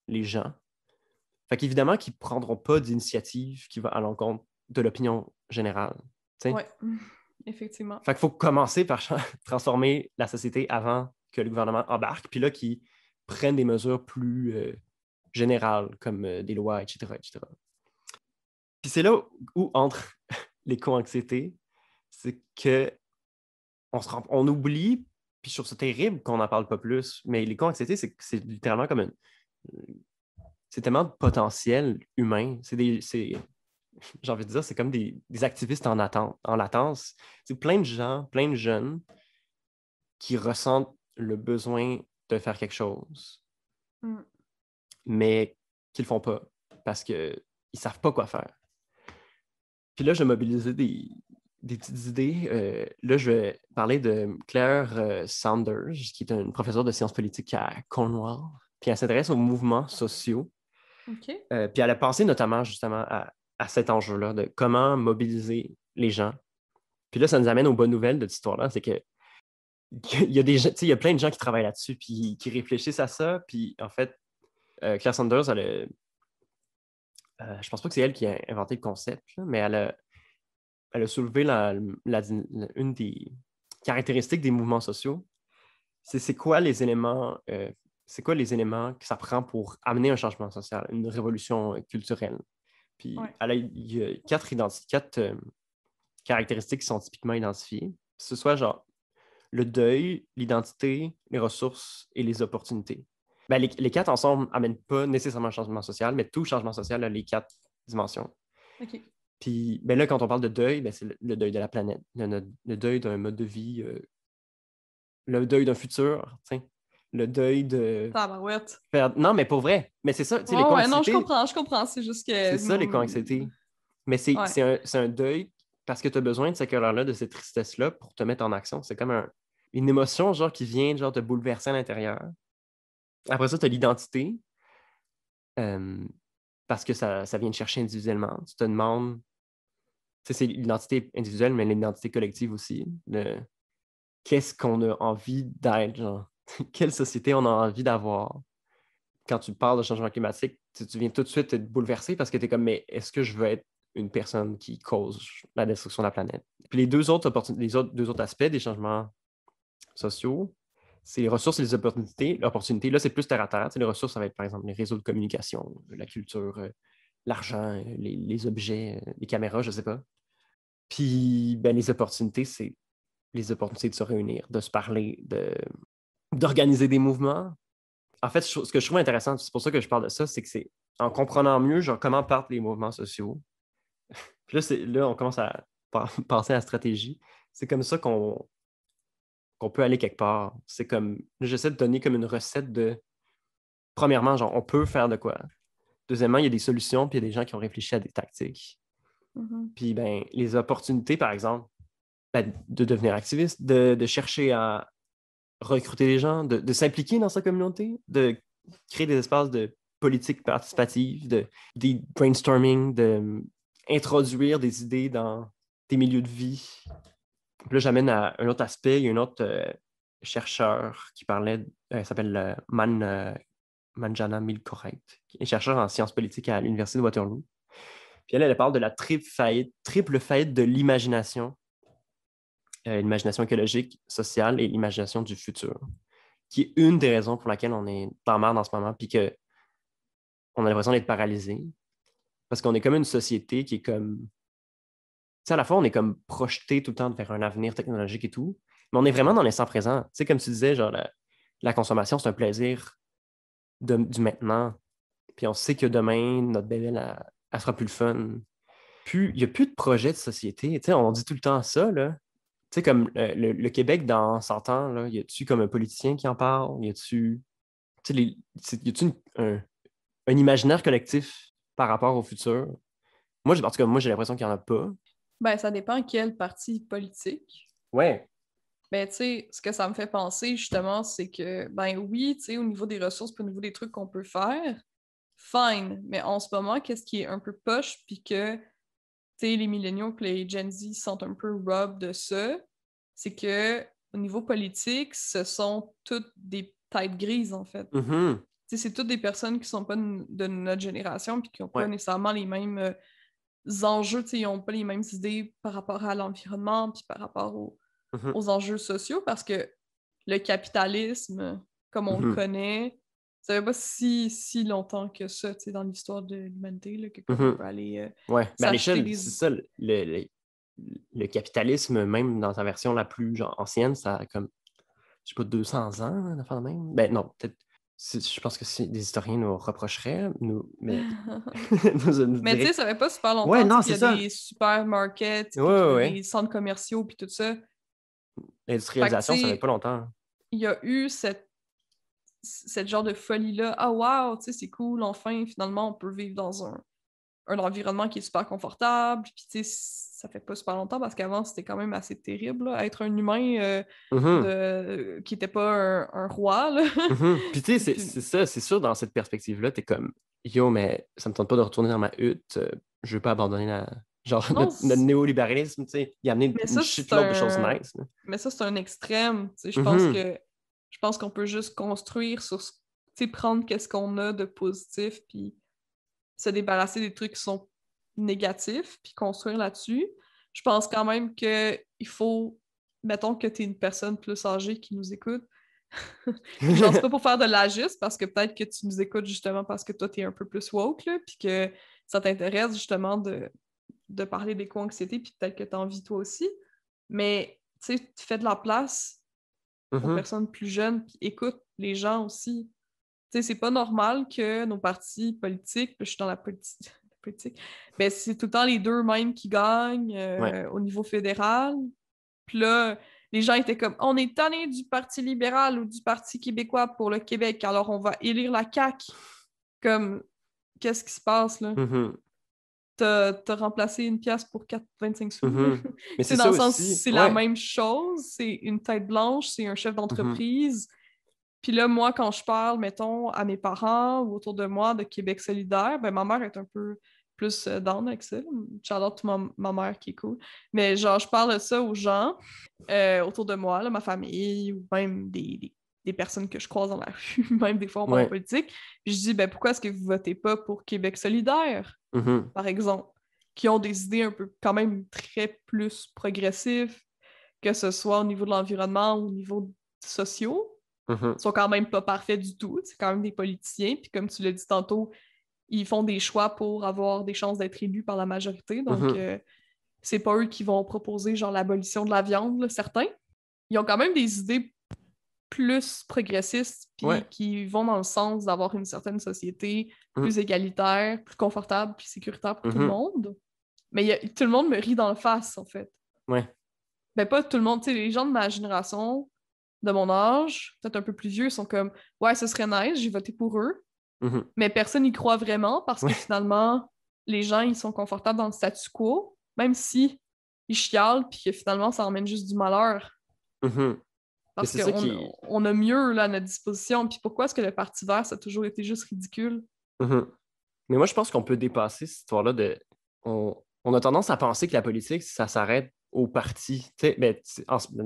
les gens. Fait qu'évidemment qu'ils ne prendront pas d'initiative qui va à l'encontre de l'opinion générale. T'sais. Ouais, effectivement. Fait qu'il faut commencer par transformer la société avant que le gouvernement embarque, puis là, qu'ils prennent des mesures plus générales, comme des lois, etc., etc. Puis c'est là où entre l'éco-anxiété, c'est que on oublie, puis je trouve ça terrible qu'on n'en parle pas plus, mais l'éco-anxiété, c'est littéralement comme c'est tellement de potentiel humain. J'ai envie de dire, c'est comme des activistes en attente, en latence. C'est plein de gens, plein de jeunes qui ressentent le besoin de faire quelque chose, Mm. mais qui ne le font pas parce qu'ils ne savent pas quoi faire. Puis là, je vais mobiliser des petites idées. Là, je vais parler de Claire Saunders, qui est une professeure de sciences politiques à Cornwall. Puis elle s'intéresse aux mouvements sociaux. OK. Puis elle a pensé notamment justement à cet enjeu-là de comment mobiliser les gens. Puis là, ça nous amène aux bonnes nouvelles de cette histoire-là, c'est que il y a il y a plein de gens qui travaillent là-dessus puis qui réfléchissent à ça. Puis en fait, Claire Saunders, je pense pas que c'est elle qui a inventé le concept, là, mais elle a soulevé une des caractéristiques des mouvements sociaux. C'est quoi les éléments, que ça prend pour amener un changement social, une révolution culturelle. Puis Ouais. il y a quatre caractéristiques qui sont typiquement identifiées. Ce soit genre le deuil, l'identité, les ressources et les opportunités. Ben, les quatre ensemble n'amènent pas nécessairement un changement social, mais tout changement social a les quatre dimensions. OK. Puis ben là, quand on parle de deuil, ben, c'est le deuil de la planète, le deuil d'un mode de vie, le deuil d'un futur, t'sais. Le deuil de Tabarouette. faire... Non, mais pour vrai. Mais c'est ça, tu sais, Ouais, ouais, non, l'éco-anxiété, je comprends. C'est juste que. c'est ça, l'éco-anxiété. Mais c'est Ouais. c'est un deuil parce que tu as besoin de cette colère-là, de cette tristesse-là pour te mettre en action. C'est comme une émotion genre qui vient genre te bouleverser à l'intérieur. Après ça, tu as l'identité euh, parce que ça vient te chercher individuellement. Tu te demandes, tu sais, c'est l'identité individuelle, mais l'identité collective aussi. Qu'est-ce qu'on a envie d'être, genre? Quelle société on a envie d'avoir? Quand tu parles de changement climatique, tu viens tout de suite te bouleverser parce que tu es comme, mais est-ce que je veux être une personne qui cause la destruction de la planète? Puis deux autres aspects des changements sociaux, c'est les ressources et les opportunités. L'opportunité, là, c'est plus terre à terre. Tu sais, les ressources, ça va être par exemple les réseaux de communication, la culture, l'argent, les objets, les caméras, je ne sais pas. Puis ben, les opportunités, c'est les opportunités de se réunir, de se parler, d'organiser des mouvements. En fait, ce que je trouve intéressant, c'est pour ça que je parle de ça, c'est que c'est en comprenant mieux genre, comment partent les mouvements sociaux. Puis là, on commence à penser à la stratégie. C'est comme ça qu'on peut aller quelque part. C'est comme, j'essaie de donner comme une recette de, premièrement, genre, on peut faire de quoi. Deuxièmement, il y a des solutions, puis il y a des gens qui ont réfléchi à des tactiques. Mhm. Puis, ben, les opportunités, par exemple, ben, de devenir activiste, de chercher à recruter des gens, de s'impliquer dans sa communauté, de créer des espaces de politique participative, des brainstorming, d'introduire des idées dans des milieux de vie. Puis là, j'amène à un autre aspect. Il y a un autre chercheur qui parlait, il s'appelle Manjana Milkoreit, qui est chercheur en sciences politiques à l'Université de Waterloo. Puis elle parle de la triple faillite de l'imagination, l'imagination écologique, sociale et l'imagination du futur, qui est une des raisons pour laquelle on est dans la merde en ce moment, puis qu'on a l'impression d'être paralysé. Parce qu'on est comme une société qui est comme... Tu sais, à la fois, on est comme projeté tout le temps vers un avenir technologique et tout, mais on est vraiment dans l'instant présent. Tu sais, comme tu disais, genre, la consommation, c'est un plaisir du maintenant. Puis on sait que demain, notre bébé, elle sera plus le fun. Puis, il n'y a plus de projet de société. Tu sais, on dit tout le temps ça, là. Tu sais, comme le Québec dans 100 ans, là, y a-tu comme un politicien qui en parle? Y a-tu... Tu sais, y a-tu un imaginaire collectif par rapport au futur? Moi, en tout cas, moi, j'ai l'impression qu'il n'y en a pas. Ben, ça dépend quel parti politique. Ouais. Ben, tu sais, ce que ça me fait penser, justement, c'est que, ben oui, tu sais, au niveau des ressources, puis au niveau des trucs qu'on peut faire, fine. Mais en ce moment, qu'est-ce qui est un peu poche, puis que, tu sais, les milléniaux puis les Gen Z sont un peu rob de ça, c'est que, au niveau politique, ce sont toutes des têtes grises, en fait. Mhm. Tu sais, c'est toutes des personnes qui sont pas de notre génération, puis qui n'ont pas Ouais. nécessairement les mêmes enjeux, tu sais, ils n'ont pas les mêmes idées par rapport à l'environnement, puis par rapport Mhm. aux enjeux sociaux, parce que le capitalisme, comme on le Mhm. connaît, ça fait pas si longtemps que ça, tu sais, dans l'histoire de l'humanité, là, que comme on Mhm. peut aller Ouais. Ben, à s'acheter l'échelle, des... c'est ça, le capitalisme, même dans sa version la plus genre, ancienne, ça a comme, je sais pas, 200 ans, une affaire de même. Ben non, peut-être, je pense que des historiens nous reprocheraient, mais nous Mais tu sais, diraient... ça fait pas super Ouais, longtemps, tu sais, non, qu'il y c'est a ça. des supermarkets, Ouais, puis qu'il ouais, y a ouais. des centres commerciaux, puis tout ça. Fait que, tu L'industrialisation, ça fait sais, pas longtemps. il y a eu cette genre de folie-là. Ah, wow, tu sais, c'est cool, enfin, finalement, on peut vivre dans un environnement qui est super confortable. Puis, tu sais, ça fait pas super longtemps parce qu'avant, c'était quand même assez terrible, là, être un humain Mhm. qui était pas un roi, là. Mhm. Puis tu sais, c'est Puis, c'est ça, c'est sûr, dans cette perspective-là, t'es comme, yo, mais ça me tente pas de retourner dans ma hutte, je veux pas abandonner genre, non, notre néolibéralisme, tu sais, il a amené mais une ça, c'est shitload de choses nice. Là. un extrême. Tu sais, Mhm. je pense qu'on peut juste construire sur, tu sais, prendre qu'est-ce qu'on a de positif, puis se débarrasser des trucs qui sont négatifs, puis construire là-dessus. Je pense quand même que il faut, mettons que tu es une personne plus âgée qui nous écoute, puis genre, c'est pas pour faire de l'agisme, parce que peut-être que tu nous écoutes justement parce que toi, tu es un peu plus woke, là, puis que ça t'intéresse justement de parler d'éco-anxiété, puis peut-être que tu as envie toi aussi. Mais, tu sais, tu fais de la place aux Mhm. personnes plus jeunes, puis écoute les gens aussi. Tu sais, c'est pas normal que nos partis politiques, puis je suis dans la politique, ben c'est tout le temps les deux mêmes qui gagnent Ouais. au niveau fédéral. Puis là, les gens étaient comme, on est tanné du Parti libéral ou du Parti québécois pour le Québec, alors on va élire la CAQ. Comme, qu'est-ce qui se passe là? Mhm. T'as remplacé une pièce pour 4,25 sous, là. Mhm. Mais c'est C'est dans ça le sens, aussi. c'est la Ouais. même chose, c'est une tête blanche, c'est un chef Mhm. d'entreprise. Puis là, moi, quand je parle, mettons, à mes parents ou autour de moi de Québec solidaire, ben ma mère est un peu plus down avec ça. Shout-out to ma mère qui est cool. Mais genre, je parle de ça aux gens autour de moi, là, ma famille, ou même des personnes que je croise dans la rue, même des fois on parle en Ouais. politique. Puis je dis, ben pourquoi est-ce que vous votez pas pour Québec solidaire, Mhm. par exemple, qui ont des idées un peu quand même très plus progressives, que ce soit au niveau de l'environnement ou au niveau sociaux Mhm. sont quand même pas parfaits du tout. C'est quand même des politiciens. Puis comme tu l'as dit tantôt, ils font des choix pour avoir des chances d'être élus par la majorité. Donc, Mhm. c'est pas eux qui vont proposer genre l'abolition de la viande, là, certains. Ils ont quand même des idées plus progressistes Ouais. puis qui vont dans le sens d'avoir une certaine société Mhm. plus égalitaire, plus confortable, plus sécuritaire pour tout le Mhm. monde. Mais tout le monde me rit dans le face, en fait. Ouais. Ben, pas tout le monde. Tu sais, les gens de ma génération, de mon âge, peut-être un peu plus vieux, sont comme ouais, ce serait nice, j'ai voté pour eux. Mhm. Mais personne n'y croit vraiment parce que Ouais. finalement, les gens, ils sont confortables dans le statu quo, même si ils chialent, puis que finalement, ça emmène juste du malheur. Mhm. Mais Parce c'est ça qu'on qui... on a mieux là, à notre disposition. Puis pourquoi est-ce que le Parti vert, ça a toujours été juste ridicule? Mhm. Mais moi, je pense qu'on peut dépasser cette histoire-là de... On a tendance à penser que la politique, ça s'arrête au parti. Tu sais, ben,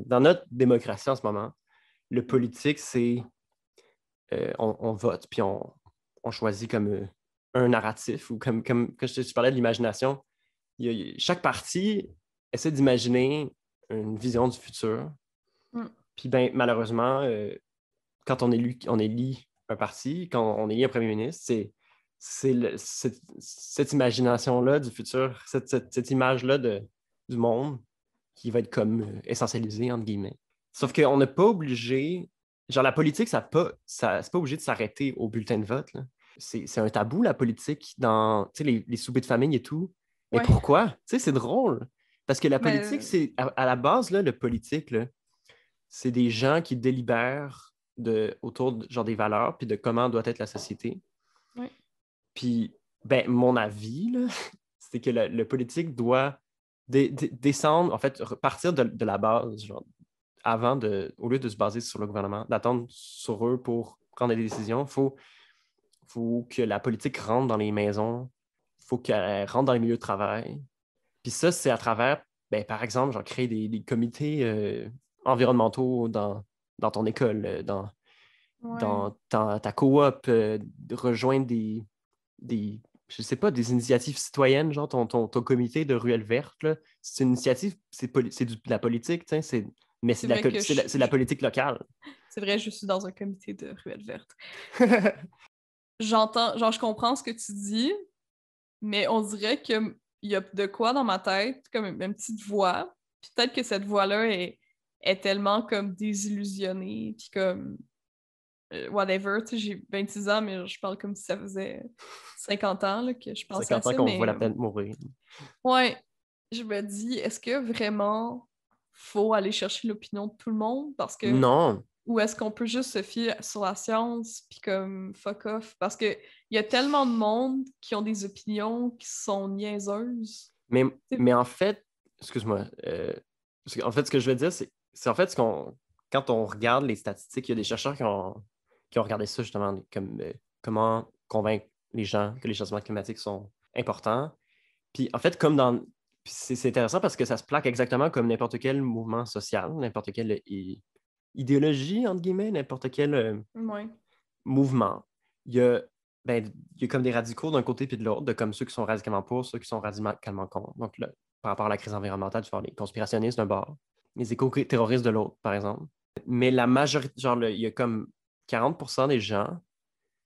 dans notre démocratie en ce moment, le politique, c'est... on vote, puis on choisit comme un narratif, ou comme quand je parlais de l'imagination, chaque parti essaie d'imaginer une vision du futur. Mm. Puis ben, malheureusement, quand on élit un parti, quand on élit un premier ministre, cette imagination-là du futur, cette image-là du monde qui va être comme essentialisée, entre guillemets. Sauf qu'on n'est pas obligé... Genre, la politique, c'est pas obligé de s'arrêter au bulletin de vote, là. C'est un tabou, la politique, dans les soupers de famille et tout. Mais Ouais. pourquoi? C'est drôle. Parce que la politique, Mais c'est à la base, là, le politique, là, c'est des gens qui délibèrent autour genre, des valeurs puis de comment doit être la société. ouais. Puis, ben, mon avis, là, c'est que le politique doit descendre, en fait, partir de la base, genre, au lieu de se baser sur le gouvernement, d'attendre sur eux pour prendre des décisions, faut que la politique rentre dans les maisons, faut qu'elle rentre dans les milieux de travail. Puis ça, c'est à travers, ben, par exemple, genre, créer des comités environnementaux dans ton école, Ouais. dans ta coop, de rejoindre je sais pas, des initiatives citoyennes, genre ton comité de ruelle verte, là. C'est une initiative, c'est de la politique, tu sais, mais C'est vrai que c'est de la politique locale. c'est vrai, je suis dans un comité de ruelle verte. J'entends, genre, je comprends ce que tu dis, mais on dirait qu'il y a de quoi dans ma tête, comme une petite voix. Puis peut-être que cette voix-là est tellement comme désillusionnée, puis comme whatever. Tu sais, j'ai 26 ans, mais je parle comme si ça faisait 50 ans là, que je pensais à 50 ans ça. qu'on voit Mais la peine mourir. ouais, je me dis, est-ce que vraiment faut aller chercher l'opinion de tout le monde? Parce que Non, ou est-ce qu'on peut juste se fier sur la science puis comme fuck off? Parce que il y a tellement de monde qui ont des opinions qui sont niaiseuses. mais, C'est- mais en fait, excuse-moi, en fait, ce que je veux dire, c'est en fait quand on regarde les statistiques, il y a des chercheurs qui ont regardé ça justement, comme comment convaincre les gens que les changements climatiques sont importants. Puis en fait, puis c'est intéressant parce que ça se plaque exactement comme n'importe quel mouvement social, n'importe quelle idéologie, entre guillemets, n'importe quel Ouais. mouvement. Il y a, il y a comme des radicaux d'un côté puis de l'autre, de comme ceux qui sont radicalement pour, ceux qui sont radicalement contre. Donc, là, par rapport à la crise environnementale, tu vas avoir les conspirationnistes d'un bord, les éco-terroristes de l'autre, par exemple. Mais la majorité, genre, il y a comme 40% des gens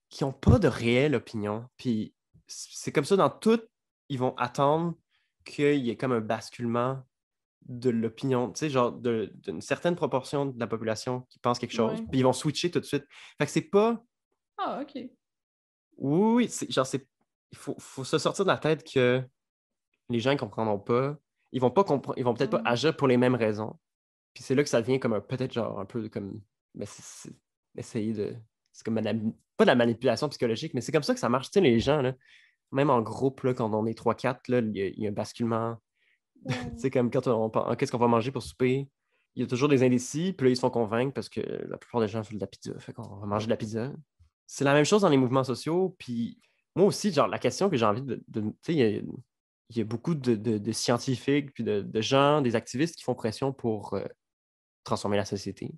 qui n'ont pas de réelle opinion. Puis c'est comme ça dans tout, ils vont attendre qu'il y ait comme un basculement de l'opinion, tu sais, genre d'une certaine proportion de la population qui pense quelque chose, Ouais. puis ils vont switcher tout de suite. Fait que c'est pas. Ah, OK. Oui, oui, il faut se sortir de la tête que les gens ne comprendront pas. Ils vont pas comprendre, ils vont peut-être pas Mm. agir pour les mêmes raisons. Puis c'est là que ça devient comme peut-être genre un peu comme. Mais essayer de. C'est comme pas de la manipulation psychologique, mais c'est comme ça que ça marche. Tu sais, les gens, là, même en groupe, là, quand on est 3-4, là, il y a un basculement. Tu Ouais. sais, comme quand on pense, qu'est-ce qu'on va manger pour souper? Il y a toujours des indécis, puis là, ils se font convaincre parce que la plupart des gens font de la pizza. Fait qu'on va manger de la pizza. C'est la même chose dans les mouvements sociaux. Puis moi aussi, genre, la question que j'ai envie tu sais, il y a beaucoup de scientifiques, puis de gens, des activistes qui font pression pour transformer la société.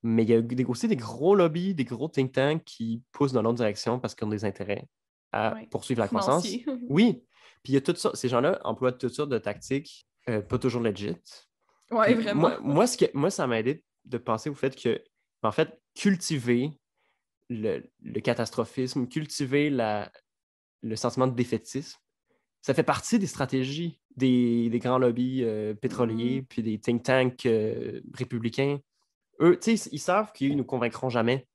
Mais il y a aussi des gros lobbies, des gros think tanks qui poussent dans l'autre direction parce qu'ils ont des intérêts à Ouais. poursuivre la croissance. Financier. Oui, puis il y a tout ça. Ces gens-là emploient toutes sortes de tactiques, pas toujours legit. Ouais, Puis vraiment. moi, ça m'a aidé de penser au fait que, en fait, cultiver le catastrophisme, cultiver le sentiment de défaitisme, ça fait partie des stratégies des grands lobbies Mm. pétroliers, puis des think tanks républicains. Eux, tu sais, ils savent qu'ils nous convaincront jamais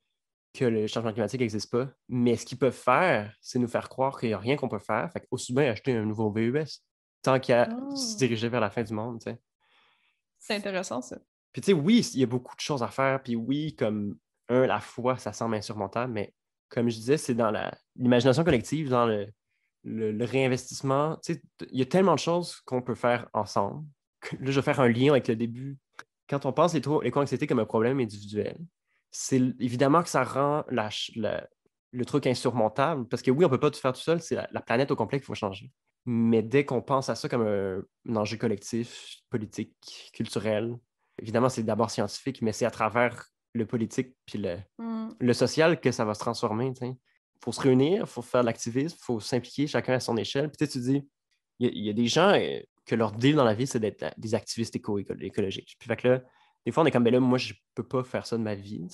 que le changement climatique n'existe pas, mais ce qu'ils peuvent faire, c'est nous faire croire qu'il n'y a rien qu'on peut faire. Fait aussi bien acheter un nouveau VUS, tant qu'à se Ah. diriger vers la fin du monde, tu sais. C'est intéressant, ça. Puis tu sais, oui, il y a beaucoup de choses à faire, puis oui, comme la fois, ça semble insurmontable, mais comme je disais, c'est dans l'imagination collective, dans le réinvestissement. Tu sais, il y a tellement de choses qu'on peut faire ensemble. Là, je vais faire un lien avec le début. Quand on pense l'éco-anxiété comme un problème individuel, c'est évidemment que ça rend le truc insurmontable, parce que oui, on ne peut pas tout faire tout seul, c'est la planète au complet qu'il faut changer. Mais dès qu'on pense à ça comme un enjeu collectif, politique, culturel, évidemment, c'est d'abord scientifique, mais c'est à travers le politique puis Mm. le social que ça va se transformer. Il faut se réunir, il faut faire de l'activisme, il faut s'impliquer chacun à son échelle. Puis tu dis, il y a des gens que leur deal dans la vie, c'est d'être des activistes écologiques. Puis fait que là, des fois, on est comme, ben là, moi, je peux pas faire ça de ma vie.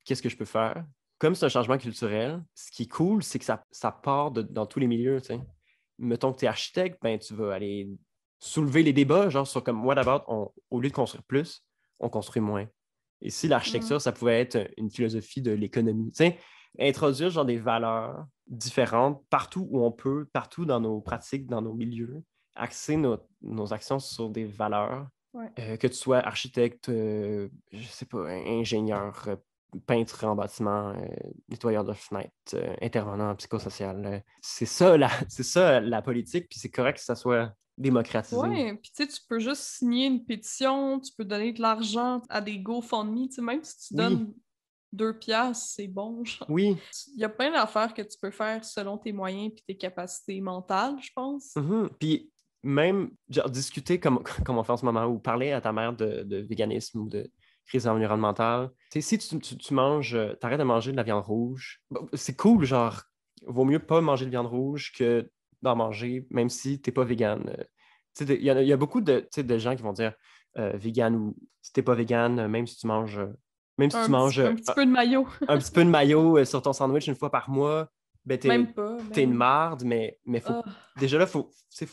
qu'est-ce que je peux faire. Comme c'est un changement culturel, ce qui est cool, c'est que ça part dans tous les milieux, tu sais. Mettons que tu es architecte, ben tu vas aller soulever les débats, genre sur comme, what about, au lieu de construire plus, on construit moins. Et si l'architecture, ça pouvait être une philosophie de l'économie, tu sais, introduire genre des valeurs différentes partout où on peut, partout dans nos pratiques, dans nos milieux, axer nos actions sur des valeurs, que tu sois architecte, je sais pas, ingénieur, peintre en bâtiment, nettoyeur de fenêtres, intervenant psychosocial. C'est ça la politique, puis c'est correct que ça soit démocratisé. Ouais, puis tu sais, tu peux juste signer une pétition, tu peux donner de l'argent à des GoFundMe, tu sais, même si tu Oui, donnes 2 piastres, c'est bon, genre. oui. Il y a plein d'affaires que tu peux faire selon tes moyens et tes capacités mentales, je pense. Mhm. Puis même genre, discuter comme on fait en ce moment, ou parler à ta mère de véganisme ou de crise environnementale. Tu sais, si tu manges, t'arrêtes de manger de la viande rouge, bon, c'est cool, genre, vaut mieux pas manger de viande rouge que d'en manger, même si t'es pas vegan. Tu sais, il y a beaucoup tu sais, de gens qui vont dire vegan ou si t'es pas vegan, même si tu manges Un petit peu de maillot. un petit peu de mayo sur ton sandwich une fois par mois, ben Même pas, t'es une man. marde, mais Ah, déjà là, faut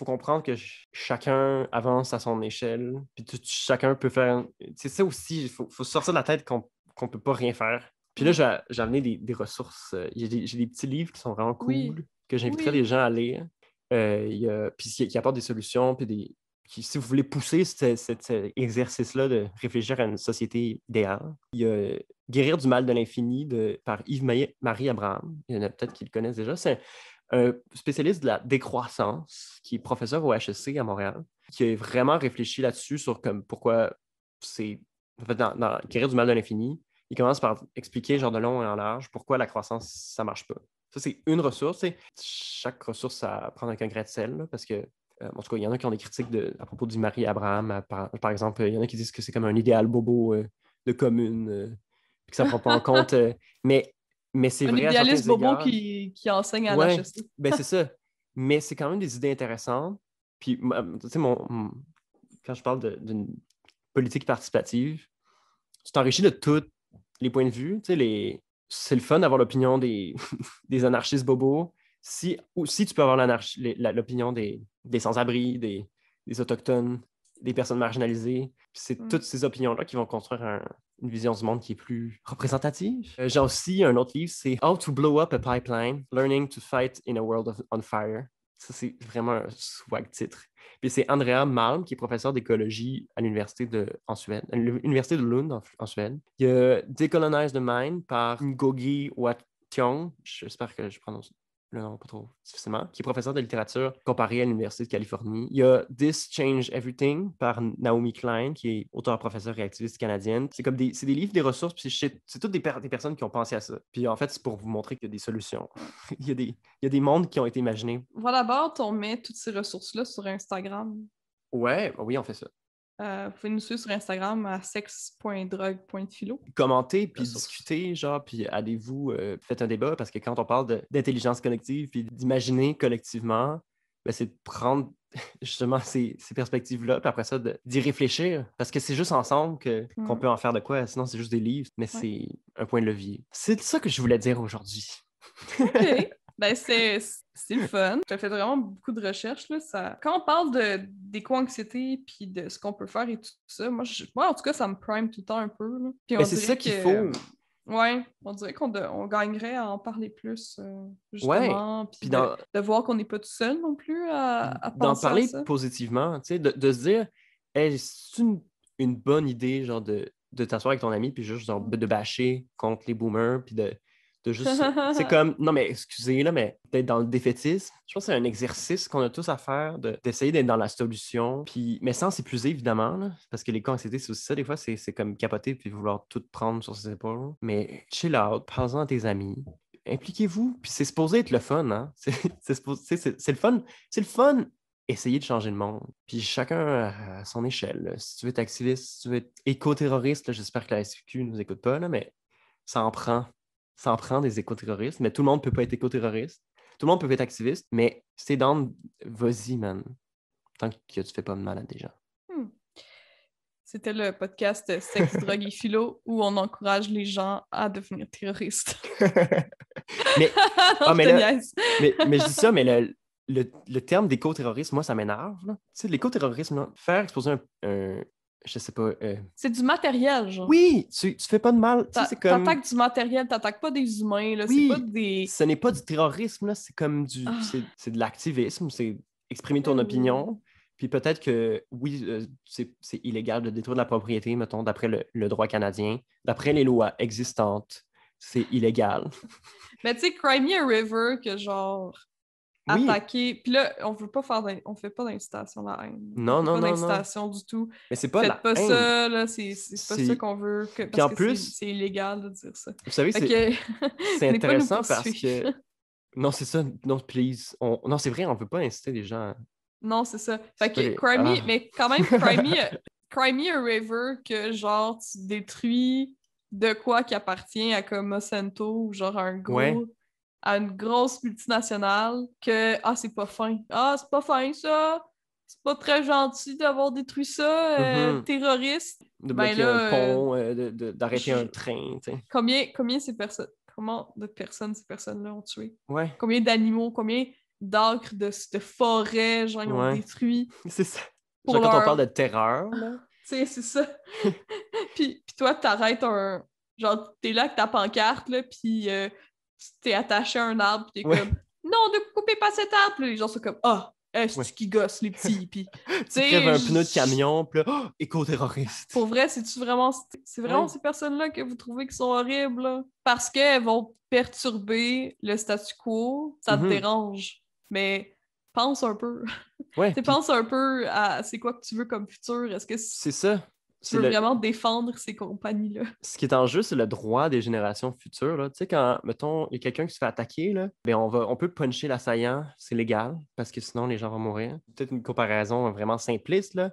comprendre que chacun avance à son échelle, puis chacun peut faire. C'est ça aussi, faut sortir de la tête qu'on peut pas rien faire. Puis là, mm. j'ai amené des ressources. J'ai des petits livres qui sont vraiment Oui, cool, que j'inviterais les oui. gens à lire. Puis qui apportent des solutions, puis si vous voulez pousser cet exercice-là de réfléchir à une société idéale, il y a Guérir du mal de l'infini par Yves-Marie Abraham. Il y en a peut-être qui le connaissent déjà. C'est un spécialiste de la décroissance qui est professeur au HEC à Montréal, qui a vraiment réfléchi là-dessus sur comme pourquoi c'est. En fait, dans Guérir du mal de l'infini, il commence par expliquer, genre de long et en large, pourquoi la croissance, ça marche pas. Ça, c'est une ressource. Chaque ressource à prendre avec un grain de sel, là, parce que en tout cas, il y en a qui ont des critiques à propos du Marie Abraham. Par exemple, il y en a qui disent que c'est comme un idéal bobo de commune, puis que ça ne prend pas en compte. Mais c'est Un vrai à certains idéaliste bobo égards. qui enseigne à Ouais, l'HEC. ben c'est ça. Mais c'est quand même des idées intéressantes. Puis, tu sais, quand je parle d'une politique participative, tu t'enrichis de tous les points de vue. Tu sais, c'est le fun d'avoir l'opinion des, des anarchistes bobos. Si tu peux avoir l'opinion des sans-abri, des autochtones, des personnes marginalisées, c'est Mm. toutes ces opinions-là qui vont construire une vision du monde qui est plus représentative. J'ai aussi un autre livre, c'est How to Blow Up a Pipeline, Learning to Fight in a World on Fire. Ça, c'est vraiment un swag titre. Puis c'est Andrea Malm, qui est professeur d'écologie à en Suède, à l'université de Lund en Suède. Il y a Decolonize the Mind par Ngozi Watyong, j'espère que je prononce le nom pas trop difficilement, qui est professeur de littérature comparée à l'Université de Californie. Il y a This Change Everything par Naomi Klein, qui est auteure-professeure et activiste canadienne. C'est des livres, des ressources, puis c'est toutes des personnes qui ont pensé à ça. Puis en fait, c'est pour vous montrer qu'il y a des solutions. Il y a des mondes qui ont été imaginés. Voilà, d'abord, on met toutes ces ressources-là sur Instagram. Ouais, oui, on fait ça. Vous pouvez nous suivre sur Instagram à sexe.drogue.philo. Commenter, puis Ressources. discuter, genre, puis allez-vous, faites un débat, parce que quand on parle d'intelligence collective, puis d'imaginer collectivement, ben, c'est de prendre justement ces perspectives-là, puis après ça, d'y réfléchir, parce que c'est juste ensemble qu'on peut en faire de quoi, sinon c'est juste des livres, mais Ouais. c'est un point de levier. C'est ça que je voulais dire aujourd'hui. OK. Ben, c'est le fun. J'ai fait vraiment beaucoup de recherches, là. Quand on parle d'éco-anxiété puis de ce qu'on peut faire et tout ça, moi, en tout cas, ça me prime tout le temps un peu, là. Puis Ben, on c'est ça dirait qu'il que... faut. Ouais, on dirait on gagnerait à en parler plus, Ouais. justement, puis Puis de voir qu'on n'est pas tout seul non plus à d'en penser à parler ça. positivement, tu sais, de se dire, hey, c'est une bonne idée, genre, de t'asseoir avec ton ami, puis juste, genre, de bâcher contre les boomers, puis de juste. C'est comme, non, mais excusez, là, mais d'être dans le défaitisme, je pense que c'est un exercice qu'on a tous à faire, d'essayer d'être dans la solution, puis, mais sans s'épuiser, évidemment, là, parce que les cas-anxiété, c'est aussi ça, des fois, c'est comme capoter, puis vouloir tout prendre sur ses épaules. Mais chill out, parle-en à tes amis, impliquez-vous, puis c'est supposé être le fun, hein? C'est le fun. C'est le fun essayer de changer le monde. Puis chacun à son échelle, là. Si tu veux être activiste, si tu veux être éco-terroriste, là, j'espère que la SQ ne nous écoute pas, là, mais ça en prend. Ça en prend des éco-terroristes, mais tout le monde ne peut pas être éco-terroriste. Tout le monde peut être activiste, mais si t'es down, vas-y, man. Tant que tu fais pas de mal à des gens. Hmm. C'était le podcast Sexe, drogue et philo où on encourage les gens à devenir terroristes. Mais, Non, je mais te là, niaise. mais je dis ça, mais le terme d'éco-terrorisme, moi, ça m'énerve. Là. Tu sais, l'éco-terrorisme, là, faire exploser je sais pas. C'est du matériel, genre. Oui, tu fais pas de mal. Tu sais, c'est comme. T'attaques du matériel, t'attaques pas des humains, là. C'est pas Oui, des... ce n'est pas du terrorisme, là. C'est comme Ah, c'est de l'activisme, c'est exprimer eh ton oui. opinion. Puis peut-être que, oui, c'est illégal de détruire de la propriété, mettons, d'après le droit canadien, d'après les lois existantes, c'est illégal. Mais tu sais, Cry Me a River, que genre, Oui, attaquer... Puis là, on fait pas d'incitation à la haine. On non, fait non, pas non, non. d'incitation du tout. Mais c'est pas de Faites la pas haine. ça, là. C'est pas ça C'est... qu'on veut, Puis parce en que plus, c'est illégal de dire ça. vous savez, Fait que, c'est venez pas nous intéressant parce poursuivre. que... Non, c'est ça. Non, please. Non, c'est vrai, on veut pas inciter les gens. Non, c'est ça. Fait C'est pas que les... Ah. Mais quand même, Cry Me a River, que genre, tu détruis de quoi qui appartient à comme Monsanto ou genre Ouais. à une grosse multinationale, que, ah, c'est pas fin. Ah, c'est pas fin, ça. C'est pas très gentil d'avoir détruit ça, Mhm. terroriste. De Ben bloquer là, un pont, d'arrêter un je- train, tu sais. combien comment de personnes ces personnes-là ont tué? Ouais, Combien d'animaux, combien d'acres de forêts, genre, ils ont ouais. détruit C'est ça. pour Genre quand on parle de leur... terreur, là. Tu sais, c'est ça. Puis toi, t'arrêtes un... Genre, t'es là avec ta pancarte, là, puis t'es attaché à un arbre, puis t'es Ouais, comme «Non, ne coupez pas cet arbre!» Puis les gens sont comme «Ah, ouais. est-ce qui gosse, les petits? » Puis, tu Tu crèves sais, un pneu de camion, puis là, oh, éco-terroriste. pour vrai, c'est vraiment Ouais. ces personnes-là que vous trouvez qui sont horribles, là? Parce qu'elles vont perturber le statu quo, ça te Mhm. dérange. Mais pense un peu. Ouais, Tu puis penses un peu à c'est quoi que tu veux comme futur. Est-ce que c'est ça. tu C'est veux le... vraiment défendre ces compagnies-là? Ce qui est en jeu, c'est le droit des générations futures, là. Tu sais, quand, mettons, il y a quelqu'un qui se fait attaquer, là, ben on peut puncher l'assaillant, c'est légal, parce que sinon, les gens vont mourir. Peut-être une comparaison vraiment simpliste, là,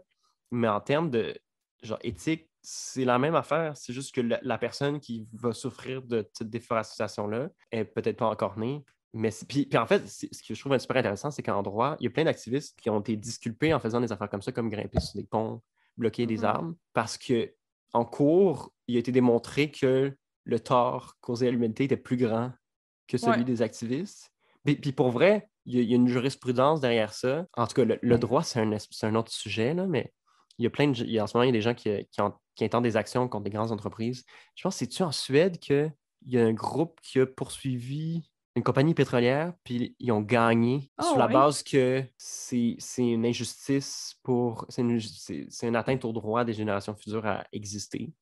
mais en termes de, genre, éthique, c'est la même affaire. C'est juste que la personne qui va souffrir de cette déforestation-là est peut-être pas encore née. Mais puis en fait, ce que je trouve super intéressant, c'est qu'en droit, il y a plein d'activistes qui ont été disculpés en faisant des affaires comme ça, comme grimper sur des ponts, bloquer des Mhm. arbres, parce que en cours, il a été démontré que le tort causé à l'humanité était plus grand que celui Ouais. des activistes. Puis pour vrai, il y a une jurisprudence derrière ça. En tout cas, le droit, c'est un autre sujet, là, mais il y a en ce moment, il y a des gens qui intentent des actions contre des grandes entreprises. Je pense que c'est-tu en Suède qu'il y a un groupe qui a poursuivi une compagnie pétrolière, puis ils ont gagné Ah sur la ouais. base que c'est une injustice c'est une atteinte au droit des générations futures à exister.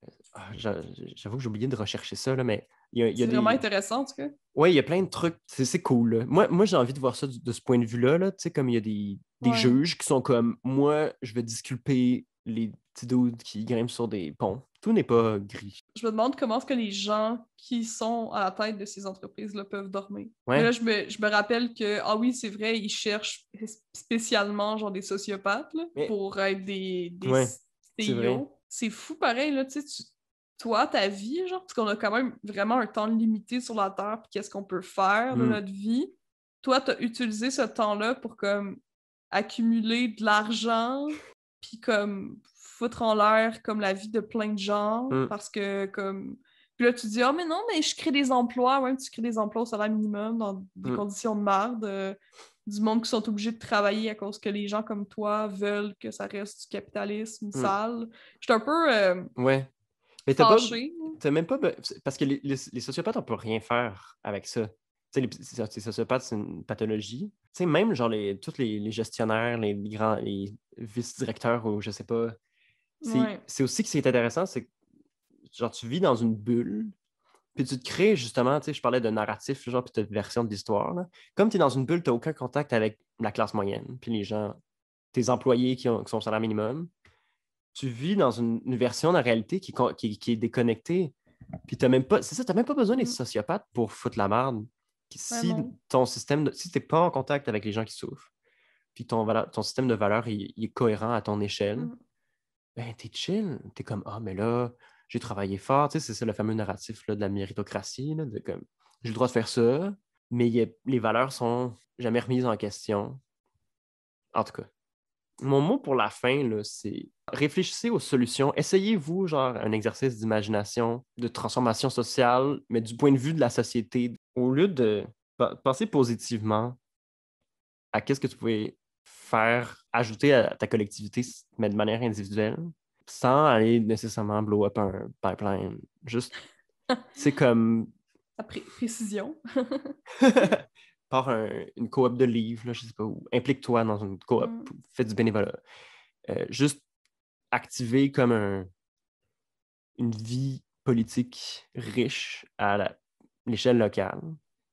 J'avoue que j'ai oublié de rechercher ça, là, mais il y a C'est vraiment des. intéressant, en tout cas. Oui, il y a plein de trucs. C'est cool, là. Moi j'ai envie de voir ça de ce point de vue-là. Là. Tu sais, comme il y a des Ouais. juges qui sont comme moi, je vais disculper les petits dudes qui grimpent sur des ponts. Tout n'est pas gris. Je me demande comment est-ce que les gens qui sont à la tête de ces entreprises-là peuvent dormir. Mais là, Ouais, je me rappelle que, ah oui, c'est vrai, ils cherchent spécialement genre des sociopathes là, mais pour être des ouais, c'est vrai. CEO. C'est fou pareil, là, tu sais, toi, ta vie, genre, parce qu'on a quand même vraiment un temps limité sur la Terre, puis qu'est-ce qu'on peut faire de Hmm, notre vie. Toi, tu as utilisé ce temps-là pour comme accumuler de l'argent, puis comme foutre en l'air comme la vie de plein de gens, hmm, parce que comme... Puis là, tu dis, ah, mais non, mais je crée des emplois, ouais, tu crées des emplois au salaire minimum dans des hmm, conditions de merde, du monde qui sont obligés de travailler à cause que les gens comme toi veulent que ça reste du capitalisme hmm. sale. Je suis un peu Ouais. Mais fâchée. t'as même pas. Parce que les sociopathes, on peut rien faire avec ça. Tu sais, les sociopathes, c'est une pathologie. Tu sais, même genre tous les gestionnaires, les vice-directeurs ou je sais pas. Ouais. C'est aussi que ce qui est intéressant, c'est que genre tu vis dans une bulle, puis tu te crées justement, tu sais, je parlais de narratif, genre, puis de version de l'histoire. Là. Comme tu es dans une bulle, tu n'as aucun contact avec la classe moyenne, puis les gens, tes employés qui sont au salaire minimum. Tu vis dans une version de la réalité qui est déconnectée. Puis t'as même pas, c'est ça, t'as même pas besoin d'être Mm. sociopathe pour foutre la merde. Ouais, Si non. si t'es pas en contact avec les gens qui souffrent, puis ton système de valeurs il est cohérent à ton échelle, Mm. ben t'es chill. T'es comme, ah, mais là, j'ai travaillé fort. Tu sais, c'est ça le fameux narratif là, de la méritocratie, là, de comme, j'ai le droit de faire ça, mais les valeurs sont jamais remises en question. En tout cas. Mon mot pour la fin, là, c'est réfléchissez aux solutions. Essayez-vous, genre, un exercice d'imagination, de transformation sociale, mais du point de vue de la société. Au lieu de penser positivement à qu'est-ce que tu pouvais faire, ajouter à ta collectivité, mais de manière individuelle, sans aller nécessairement blow up un pipeline. Juste, c'est comme... La précision. Par une coop de livres, là, je sais pas où. Implique-toi dans une coop, fais du bénévolat. Juste activer comme une vie politique riche à l'échelle locale.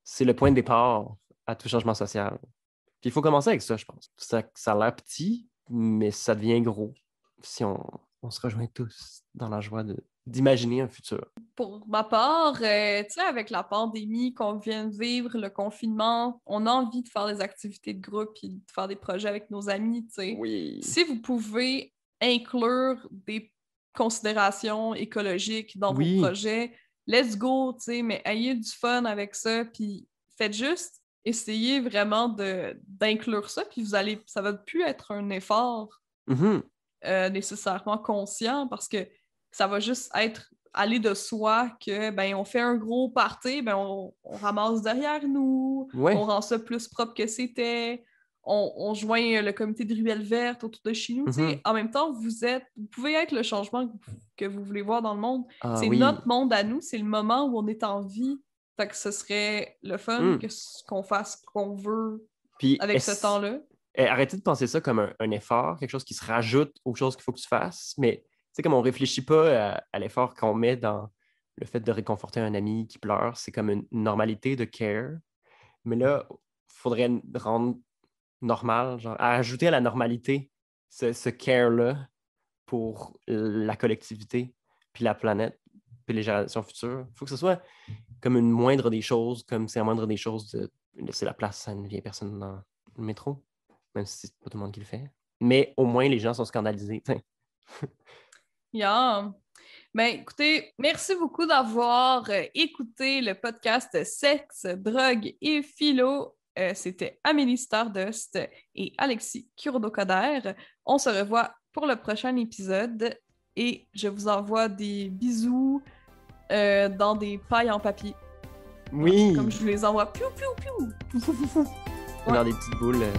C'est le point de départ à tout changement social. Puis il faut commencer avec ça, je pense. Ça a l'air petit, mais ça devient gros si on se rejoint tous dans la joie d'imaginer un futur. Pour ma part, tu sais, avec la pandémie qu'on vient de vivre, le confinement, on a envie de faire des activités de groupe et de faire des projets avec nos amis, tu sais. Oui. Si vous pouvez inclure des considérations écologiques dans vos projets, let's go, tu sais, mais ayez du fun avec ça, puis faites juste essayer vraiment d'inclure ça, puis ça va plus être un effort nécessairement conscient, parce que ça va juste aller de soi que, ben, on fait un gros party, ben, on ramasse derrière nous, on rend ça plus propre que c'était, on joint le comité de ruelle verte autour de chez nous, tu sais. En même temps, vous pouvez être le changement que vous voulez voir dans le monde. C'est notre monde à nous, c'est le moment où on est en vie. Fait que ce serait le fun qu'on fasse ce qu'on veut avec ce temps-là. Arrêtez de penser ça comme un effort, quelque chose qui se rajoute aux choses qu'il faut que tu fasses, mais c'est comme on réfléchit pas à l'effort qu'on met dans le fait de réconforter un ami qui pleure. C'est comme une normalité de care. Mais là, il faudrait rendre normal, genre, à ajouter à la normalité ce care-là pour la collectivité, puis la planète, puis les générations futures. Il faut que ce soit comme une moindre des choses, comme c'est la moindre des choses de laisser la place à une vieille personne dans le métro, même si c'est pas tout le monde qui le fait. Mais au moins, les gens sont scandalisés. Yeah. Ben, écoutez, merci beaucoup d'avoir écouté le podcast Sexe, drogue et philo. C'était Amélie Stardust et Alexis Kurdokader. On se revoit pour le prochain épisode et je vous envoie des bisous dans des pailles en papier. Oui! Comme je vous les envoie. Piou, piou, piou! Dans des petites boules. Ouais,